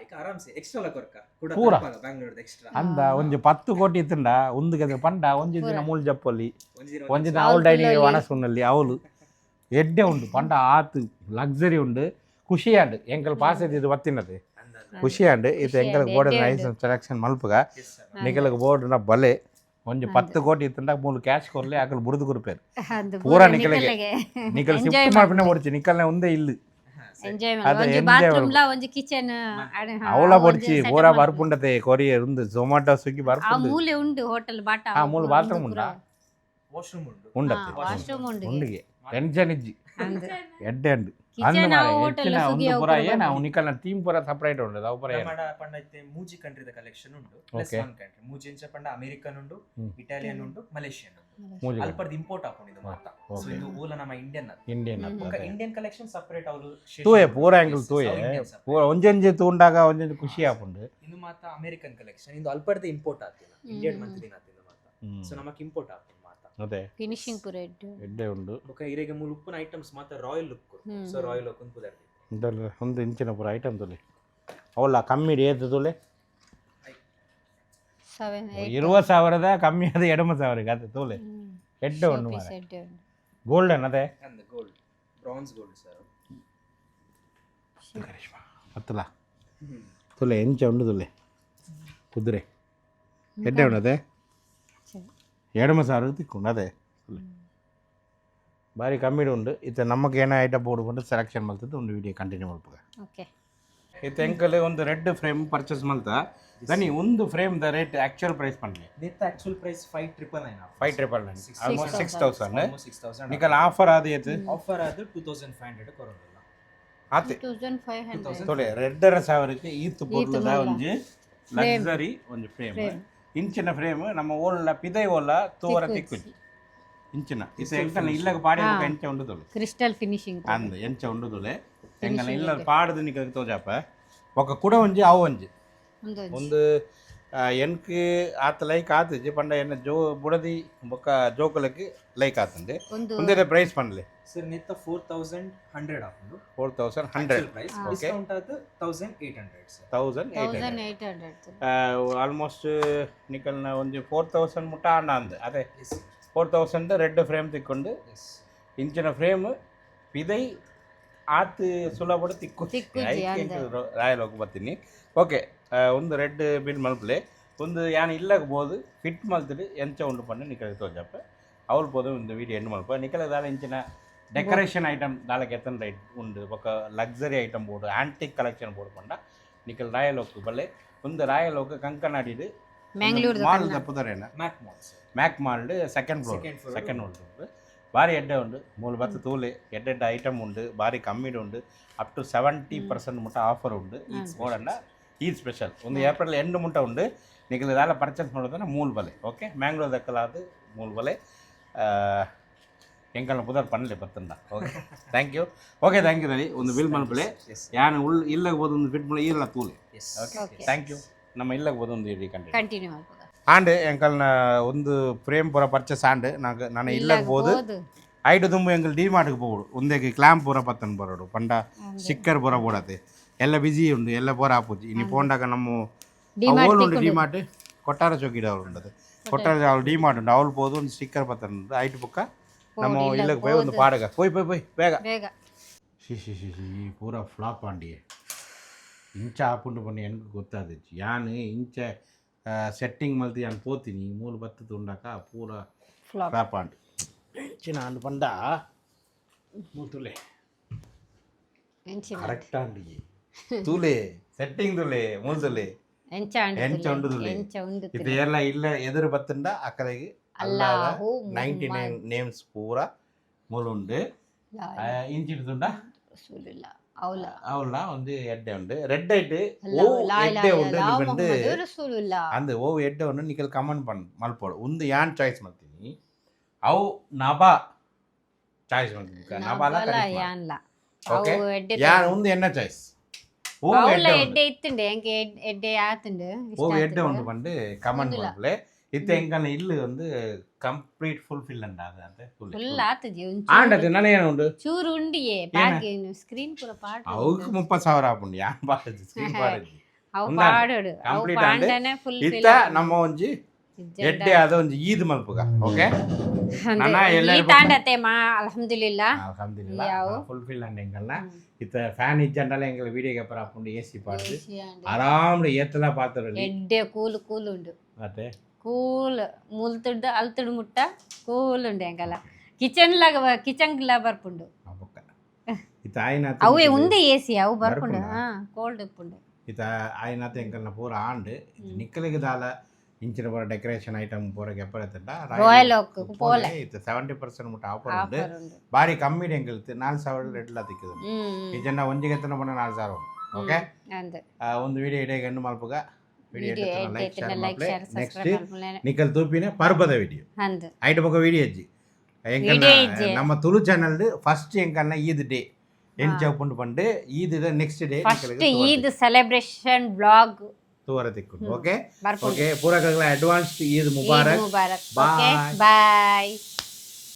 ಈಗ ಆರಾಮ್ಸೆ ಎಕ್ಸ್ಟ್ರಾ ಲ ಕೊರ್ಕ ಕೂಡ ಪೂರ ಬ್ಯಾಂಗ್ಳೂರ್ದ ಎಕ್ಸ್ಟ್ರಾ ಅಂದ ಒಂಜಿ 10 ಕೋಟಿ ಇತ್ತಂಡ ಒಂದು ಗದ ಪಂಡ ಒಂಜಿ ದಿನ ಮೂಲ್ ಜಪ್ಪಲ್ಲಿ ಒಂಜಿ ದಿನ ಅವಳು ಡೈನಿಂಗ್ ವನಸುನಲ್ಲಿ ಅವಳು ಎಡ್ಡೆ ಉಂಡು ಪಂಡ ಆತು ಲಕ್ಸರಿ ಉಂಡು ಖುಷಿಯಾಂಡು ಎಂಕಲ್ ಪಾಸ್ ಇದು ಬತ್ತಿನದು ಖುಷಿಯಾಂಡು ಇದು ಎಂಕಲ್ ಬೋರ್ಡ್ ನೈಸ್ ಸೆಲೆಕ್ಷನ್ ಮಲ್ಪಗ ನಿಕಲ್ಗೆ ಬೋರ್ಡ್ ನ ಬಲೆ ಒಂಜಿ 10 ಕೋಟಿ ಇತ್ತಂಡ ಮೂಲು ಕ್ಯಾಶ್ ಕೊರ್ಲೆ ಆಕಲ್ ಬುರ್ದು ಕುರುಪೇರು ಪೂರ ನಿಕಲ್ಗೆ ನಿಕಲ್ ಶಿಫ್ಟ್ ಮಾಡ್ಪಿನ ಬೊಡ್ಚಿ ನಿಕಲ್ನೆ ಒಂದೇ ಇಲ್ಲು ಎಂಜಾಯ್ ಮಾಡಿ ಒಂಜಿ ಬಾತ್ರೂಮ್ ಲ ಒಂಜಿ ಕಿಚನ್ ಅವಳ ಬೊಡ್ಚಿ ಪೂರ ಬರ್ಪುಂಡತೆ ಕೊರಿಯರ್ ಉಂದು ಜೊಮಾಟೊ ಸ್ವಿಗ್ಗಿ ಆ ಬರ್ಪುಂಡು ಮೂಲೆ ಉಂಡು ಹೋಟೆಲ್ ಬಾಟ ಆ ಮೂಲು ಬಾತ್ರೂಮ್ ಉಂಡ ವಾಶ್ರೂಮ್ ಉಂಟು ಉಂಡತ್ತೆ ವಾಶ್ರೂಮ್ ಉಂಡು ಉಂಡಿಗೆ ಟೆನ್ಷನ್ ಇಜ್ಜಿ ಅಂದ್ ಎಡ್ಡೆ ಉಂಡು ಕಿಚನ್ ಅಂದು ಮಾರೆ ಹೋಟೆಲ್ ಹೆಚ್ಚಿನ ಸುಗಿ ಒಂದು ಪೂರ ಏನ ನಿಕಲ್ನ ಟೀಮ್ ಪೂರ ಸಪರೇಟ್ ಉಂಡು ಅವು ಪೂರ ಏನು ಪಂಡ ಪಂಡೈತೆ ಮೂಜಿ ಕಂಟ್ರಿದ ಕಲೆಕ್ಷನ್ ಉಂಟು ಪ್ಲಸ್ Okay. ಒನ್ ಕಂಟ್ರಿ ಮೂಜಿ ಎಂಚ ಪಂಡ ಅಮೆರಿಕನ್ ಉಂಟು ಹ್ಮ್. ಇಟಾಲಿಯನ್ ಉಂಟು ಮಲೇಷಿಯನ್ ಉಂಟು ಮೂಜಿ ಅಲ್ಪರ್ದ ಇಂಪೋರ್ಟ್ ಹಾಕೊಂಡಿದ್ದು ಮಾತ ಸೊ Okay. ಇದು ಓಲ ನಮ್ಮ Indian Indian Indian collection separate ಅವರು ತೂಯೆ ಪೂರ ಆಂಗಲ್ ತೂಯೆ ಪೂರ ಒಂಜೊಂಜಿ ತೂಂಡಾಗ ಒಂಜೊಂಜಿ ಖುಷಿ ಆಪುಂಡು ಇನ್ನು ಮಾತ ಅಮೆರಿಕನ್ ಕಲೆಕ್ಷನ್ ಇಂದು ಅಲ್ಪರ್ದ ಇಂಪೋರ್ಟ್ ಆಗ್ತಿಲ್ಲ ಇಂಡಿಯನ್ ಮಂತ್ ದಿನ ಆತಿಲ್ಲ ಮಾತ ಸೊ ನಮಕ್ ಇಂಪೋರ್ಟ್ ಆಗ್ತದೆ ಮಾತ ಅದೇ ಫಿನಿಶಿಂಗ್ ಪೂರ ಎಡ್ಡೆ ಉಂಡು ಬೊಕ ಇರೆಗೆ ಮೂಲು ಉಪ್ಪುನ ಐಟಮ್ಸ್ ಮಾತ್ರ royal look so royal look ಪುದರ್ ಇದೆಲ್ಲ ಒಂದು ಇಂಚಿನ ಪೂರ ಐಟಮ್ ತುಲೆ ಅವಲ್ಲ ಕಮ್ಮಿ ಏದು ತುಲೆ 20,000 ಕಮ್ಮಿ ಅದು 2,000 ಅದು ತೋಲೆ ಎಡ್ಡೆ ಉಂಡು ಮಾರೆ ಗೋಲ್ಡನ್ ಅದೇ and gold bronze gold sir ಹತ್ತಲ ತುಲೆ ಎಂಚ ಉಂಡು ತುಲೆ ಕುದುರೆ ಎಡ್ಡೆ ಉಂಡು ಅದೇ 2,000 ತಿಕ್ಕೊಂಡು ಅದೇ ಬಾರಿ ಕಮ್ಮಿ ಉಂಡು ಇತ್ತೆ ನಮಗೆ ಏನೋ ಐಟಮ್ ಬೋಡ್ಕೊಂಡು ಸೆಲೆಕ್ಷನ್ ಮಾಡ್ತಿದ್ದು ಒಂದು ವಿಡಿಯೋ ಕಂಟಿನ್ಯೂ ಮಾಡ್ಬೇಕು ಓಕೆ ಇತ್ತೆ ಎಂಕಲ್ ಒಂದು ರೆಡ್ ಫ್ರೇಮ್ ಪರ್ಚೇಸ್ ಮಾಡ್ತಾ ದನಿ ಒಂದು ಫ್ರೇಮ್ ದ ರೇಟ್ ಆಕ್ಚುಯಲ್ ಪ್ರೈಸ್ பண்ணல ದಿತ್ತ ಆಕ್ಚುಯಲ್ ಪ್ರೈಸ್ 5,999 5,999 ಆಲ್ಮೋಸ್ಟ್ 6,000 6,000 ನಿಕಲ್ ಆಫರ್ ಆದ ಏತು ಆಫರ್ ಆದ 2,500 ಕೊರೋಲ್ಲ ಆತೆ 2,500 ತೋಲೆ ರೆಡ್ಡರ ಸಾವಿರಕ್ಕೆ ಈತು ಪೊರ್ಲದ ಒಂಜಿ ಲಕ್ಸರಿ ಒಂದು ಫ್ರೇಮ್ ಇಂಚಿನ ಫ್ರೇಮ್ ನಮ್ಮ ಓಲ್ಲ ಪಿದೈ ಓಲ್ಲ ತೋರ ತಿಕ್ಕುಜಿ ಇಂಚಿನ ಇದು ಎಂಕನ ಇಲ್ಲಗ ಪಾಡಿ ಎಂಚ ಉಂಡು ತೋಲೆ ಕ್ರಿಸ್ಟಲ್ ಫಿನಿಶಿಂಗ್ ಅಂದ ಎಂಚ ಉಂಡು ತೋಲೆ ಎಂಕನ ಇಲ್ಲ ಪಾಡದು ನಿಕಲ್ ತೋಜಾಪ ఒక ಕುಡ ಒಂಜಿ ಅವು ಒಂಜಿ ಒಂದು ಎನ್ಕ್ ಆತ ಲೈಕ್ ಆತಜಿ ಪಂಡ ಎನ್ನ ಜೋ ಬುಡದಿ ಬೊಕ್ಕ ಜೋಕಲಕ್ಕೆ ಲೈಕ್ ಆತಂದೆ ಒಂದೇ ಪ್ರೈಸ್ ಪಂಡ್ಲೆ ಸರ್ ನಿತ್ತ 4,100 ಆಪುಂಡು 4,100 ಪ್ರೈಸ್ ಡಿಸ್ಕೌಂಟ್ ಆದ 1,800 ಸರ್ 1,800 ಆಲ್ಮೋಸ್ಟ್ ನಿಕಲ್ನ ಒಂದು 4,000 ಮುಟ್ಟ ಆಂಡ ಅಂದೆ ಅದೇ 4,000 ರೆಡ್ ಫ್ರೇಮ್ ತಿಕ್ಕೊಂಡು ಇಂಚಿನ ಫ್ರೇಮ್ ಪಿದೈ ಆತು ಸುಲಭ ತಿಕ್ಕು ರಾಯಲ್ ಹೋಗಿ ಬರ್ತೀನಿ ಓಕೆ ಒಂದು ರೆಡ್ ಬಿಲ್ ಮಲ್ಪಲೆ ಒಂದು ಯಾನ್ ಇಲ್ಲಬಹುದು ಫಿಟ್ ಮಲ್ತಡಿ ಎಂಚ ಉಂಡು ಪಂಡು ನಿಕಲ್ ತೋಜಪ್ಪ ಅವ್ರು போது இந்த வீடியோ எண்ட் மல்ப நிக்கல தால ಇಂಚಿನ ಡೆಕೋರೇಷನ್ ಐಟಮ್ ದಾಲಕ್ಕೆ ಎತ್ತನ ರೈಟ್ ಉಂಡು ఒక luxury item board antique collection board ಪಂಡ ನಿಕಲ್ ರಾಯಲ್ ಹೋಗ್ ಬಲ್ಲೆ ಒಂದು ರಾಯಲ್ ಹೋಗ್ ಕಂಕನಾಡಿದು ಮ್ಯಾಂಗ್ಳೂರ್ ಮಾಲ್ ತಪ್ಪುದರೇನ ಮ್ಯಾಕ್ ಮಾಲ್ ಸೆಕೆಂಡ್ ಫ್ಲೋರ್ ಭಾರಿ ಎಡ್ಡೆ ಉಂಡು ಮೂಲು ಬತ್ತು ತೂಲೆ ಎಡ್ಡೆಡ್ಡ ಐಟಮ್ ಉಂಡು ಭಾರಿ ಕಮ್ಮಿಡು ಉಂಡು ಅಪ್ ಟು 70% ಮುಟ್ಟ ಆಫರ್ ಉಂಡು ನೋಡಣ್ಣ ಈದ್ ಸ್ಪೆಷಲ್ ಒಂದು ಏಪ್ರಿಲ್ ಎಂಡ್ ಮುಟ್ಟ ಉಂಡು ನಿಖಿಲ್ ದಾಲ ಪರ್ಚೇಸ್ ಮಾಡೋದನ್ನ ಮೂಲ್ ಬಲೆ ಓಕೆ ಮ್ಯಾಂಗ್ಳೂರ್ ದಕ್ಕಲಾದ ಮೂಲ್ ಬಲೆ ಎಂಕಲ್ನ ಪುದರ್ ಪನ್ನಲೆ ಬತ್ತಂಡ ಓಕೆ ಥ್ಯಾಂಕ್ ಯು ರೆಡಿ ಒಂದು ಬಿಲ್ ಮಲ್ಪಲೆ ಯಾನು ಇಲ್ಲಗೆ ಬೋದು ಒಂದು ಫಿಟ್ ಮಳೆ ಇಲ್ಲ ತೂಲೆ ಓಕೆ ಥ್ಯಾಂಕ್ ಯು ನಮ್ಮ ಇಲ್ಲಗೆ ಬೋದು ಒಂದು ಇಡೀ ಕಂಟಿನ್ಯೂ ಮಾಡ್ಬೋದಾ ಆಂಡ್ ಎಂಕಲ್ನ ಒಂದು ಫ್ರೇಮ್ ಪೂರ ಪರ್ಚೇಸ್ ಆಂಡ್ ನಾನು ಇಲ್ಲಗೆ ಬೋದು ಐಟು ತುಂಬ ಎಂಕಲ್ ಡಿ ಮಾರ್ಟ್ಗೆ போகுడు ಒಂದೇಗೆ ಕ್ಲಾಂಪ್ ಪೂರ ಪತ್ತನ್ ಬರೋಡು ಪಂಡ ಸ್ಟಿಕ್ಕರ್ ಪೂರ ಬೋಡತೆ ಎಲ್ಲ ಬಿಜಿ ಉಂಡು ಎಲ್ಲ ಪೂರ ಆಪುಜಿ ಇನ್ನು ಪೋಂಡಾಗ ನಮ್ಮ ಅವಳು ಉಂಡು ಡಿ ಮಾರ್ಟ್ ಕೊಟ್ಟಾರ ಚೌಕಿಡ ಅವ್ರು ಉಂಡದು ಕೊಟ್ಟಾರ ಅವ್ರು ಡಿ ಮಾರ್ಟ್ ಉಂಡು ಅವಳು போது ಒಂದು ಸ್ಟಿಕ್ಕರ್ ಪತ್ತನ್ ಉಂಡು ಐಟು ಬುಕ್ಕ ನಮ್ಮ ಇಲ್ಲಗೆ போய் ಒಂದು ಪಾಡಗ போய் ಬೇಗ ಶಿ ಪೂರ ಫ್ಲಾಪ್ ಆಂಡಿ ಇಂಚ ಆಪುಂಡು ಪಂಡು ಎನಗೆ ಗೊತ್ತಾದಿಚ್ಚು ಯಾನು ಇಂಚ ಸೆಟ್ಟಿಂಗ್ ಮಲ್ತಿ ಯಾನು ಪೋತೀನಿ ಮೂಲು ಬತ್ತದ ಉಂಡಾಕ ಪೂರ ಫ್ಲಾಪ್ ಆಂಡಿ ಎಂಚಿನ ಅಂಡು ಪಂಡ ಮೂತುಲೆ ಕರೆಕ್ಟ್ ಆಂಡಿ ತೂಲೆ ಸೆಟ್ಟಿಂಗ್ ತುಲೆ ಮೂಲ್ತುಲೆ ಎಂಚ ಉಂಡು ತುಲೆ ಇದು ಎಲ್ಲ ಇಲ್ಲ ಎದುರು ಬತ್ತಂಡ ಅಕ್ಕಡೆಗೆ ಅಲ್ಲಾಹು 99 ನೇಮ್ಸ್ ಪೂರ ಮೂಲುಂಡು ಇಂಚಿಡ್ದುಂಡ ಅವಳ ಒಂದು ಎಡ್ಡೆ ಉಂಡು ರೆಡ್ ಐಟ್ ಓ ಎಡ್ಡೆ ಉಂಡು ನಿಬಂಡು ಅಂದ್ ಓ ಎಡ್ಡೆ ಉಂಡು ನಿಕಲ್ ಕಮೆಂಟ್ ಪಂಡ್ ಮಲ್ಪೋಡು ಒಂದು ಯಾನ್ ಚಾಯ್ಸ್ ಮಾಡ್ತೀನಿ ಅವು ನಬಾ ಚಾಯ್ಸ್ ಮಾಡ್ತೀನಿ ನಬಾಲ ಓಕೆ ಯಾನ್ ಒಂದು ಎನ್ನ ಚಾಯ್ಸ್ ಓ ಎಡ್ಡೆ ಇತ್ತುಂಡೆ ಎಂಕೆ ಎಡ್ಡೆ ಆತುಂಡು ಓ ಎಡ್ಡೆ ಉಂಡು ಪಂಡು ಕಮೆಂಟ್ ಮಾಡ್ಲೆ ಇತ್ತೆ ಎಂಕನ ಇಲ್ಲಿ ಒಂದು ಕಂಪ್ಲೀಟ್ ಫುಲ್ಫಿಲ್ ಅಂಡ ಅದಂತೆ ಫುಲ್ ಆತುಜಿ ಆಂಡತೆ ನನಗೇನು ಉಂಡು ಚೂರು ಉಂಡಿಯೇ ಬಾಕಿ ಸ್ಕ್ರೀನ್ ಪೂರ ಪಾಡು ಅವಕ್ಕೆ 30,000 ಆಪುಂಡು ಯಾನ್ ಪಾಡಜಿ ಸ್ಕ್ರೀನ್ ಪಾಡಜಿ ಅವು ಪಾಡೋಡು ಕಂಪ್ಲೀಟ್ ಆಂಡೆ ಇತ್ತ ನಮ್ಮ ಒಂಜಿ ಎಡ್ಡೆ ಆದ ಒಂಜಿ ಈದ್ ಮಲ್ಪುಗ ಓಕೆ ನನ್ನ ಎಲ್ಲರೂ ತಾಂಡತೆ ಮಾ ಅಲ್ಹಮ್ದುಲಿಲ್ಲಾ ಫುಲ್ಫಿಲ್ ಅಂಡ ಎಂಕಲ್ನ ಇತ್ತ ಫ್ಯಾನ್ ಇಜ್ಜಂಡಲ ಎಂಕಲ್ ವಿಡಿಯೋಗೆ ಪರ ಆಪುಂಡು ಎಸಿ ಪಾಡ್ದು ಆರಾಮ್ಡು ಏತ್ತಲ ಪಾತ್ರಲಿ ಎಡ್ಡೆ ಕೂಲ್ ಉಂಡು ಮತ್ತೆ ಕೂಲ್ ಮುಲ್ತುಡ್ಡು ಅಲ್ತುಡು ಮುಟ್ಟ ಕೂಲ್ ಉಂಡು ಎಂಕಲ್ಲ ಕಿಚನ್ ಲ ಬರ್ಪುಂಡು ಇತ್ತ ಆಯ್ನ ಅವೇ ಉಂದೆ ಎಸಿ ಅವು ಬರ್ಪುಂಡು ಕೋಲ್ಡ್ ಉಪ್ಪುಂಡು ಇತ್ತ ಆಯ್ನತ ಎಂಕಲ್ನ ಪೂರ ಆಂಡ್ ನಿಕ್ಕಲಿಗೆ ದಾಲ ಇಂಚಿನ ಪೂರ ಡೆಕೋರೇಷನ್ ಐಟಮ್ ಪೂರ ಗೆಪ್ಪರತ್ತಂಡ ರಾಯಲ್ ಓಕ್ ಪೋಲೆ ಇತ್ತ 70% ಮುಟ್ಟ ಆಫರ್ ಉಂಡು ಬಾರಿ ಕಮ್ಮಿ ಎಂಕಲ್ 4,000 ರೆಡ್ಲ ತಿಕ್ಕಿದು ಈ ಜನ ಒಂಜಿಗೆ ಎತ್ತನ ಪಂಡ 4,000 ಓಕೆ ಒಂದು ವಿಡಿಯೋ ಇಡೆಗೆ ಎಂಡ್ ಮಲ್ಪುಗ ನೆಕ್ಸ್ಟ್ ನಿಕಲ್ ತೂಪಿನ ಪರ್ಬದ ವಿಡಿಯೋ ಐಟ್ ಬೊಕ ವಿಡಿಯೋ ಅಜ್ಜಿ ಎಂಕಲ್ನ ನಮ್ಮ ತುಳು ಚಾನೆಲ್ ಫಸ್ಟ್ ಎಂಕಲ್ನ ಈದ್ ಡೇ ಎಂಚ ಉಪ್ಪುಂಡು ಪಂಡು Eid next day first Eid celebration blog ತೂವರೆ ತಿಕ್ಕೊಂಡು. ಓಕೆ ಬರ್ಪುಂಡು. ಓಕೆ ಪೂರಕಗಳ ಅಡ್ವಾನ್ಸ್ ಈದ್ ಮುಬಾರಕ್. ಮುಬಾರಕ್. Bye. ಓಕೆ ಬಾಯ್.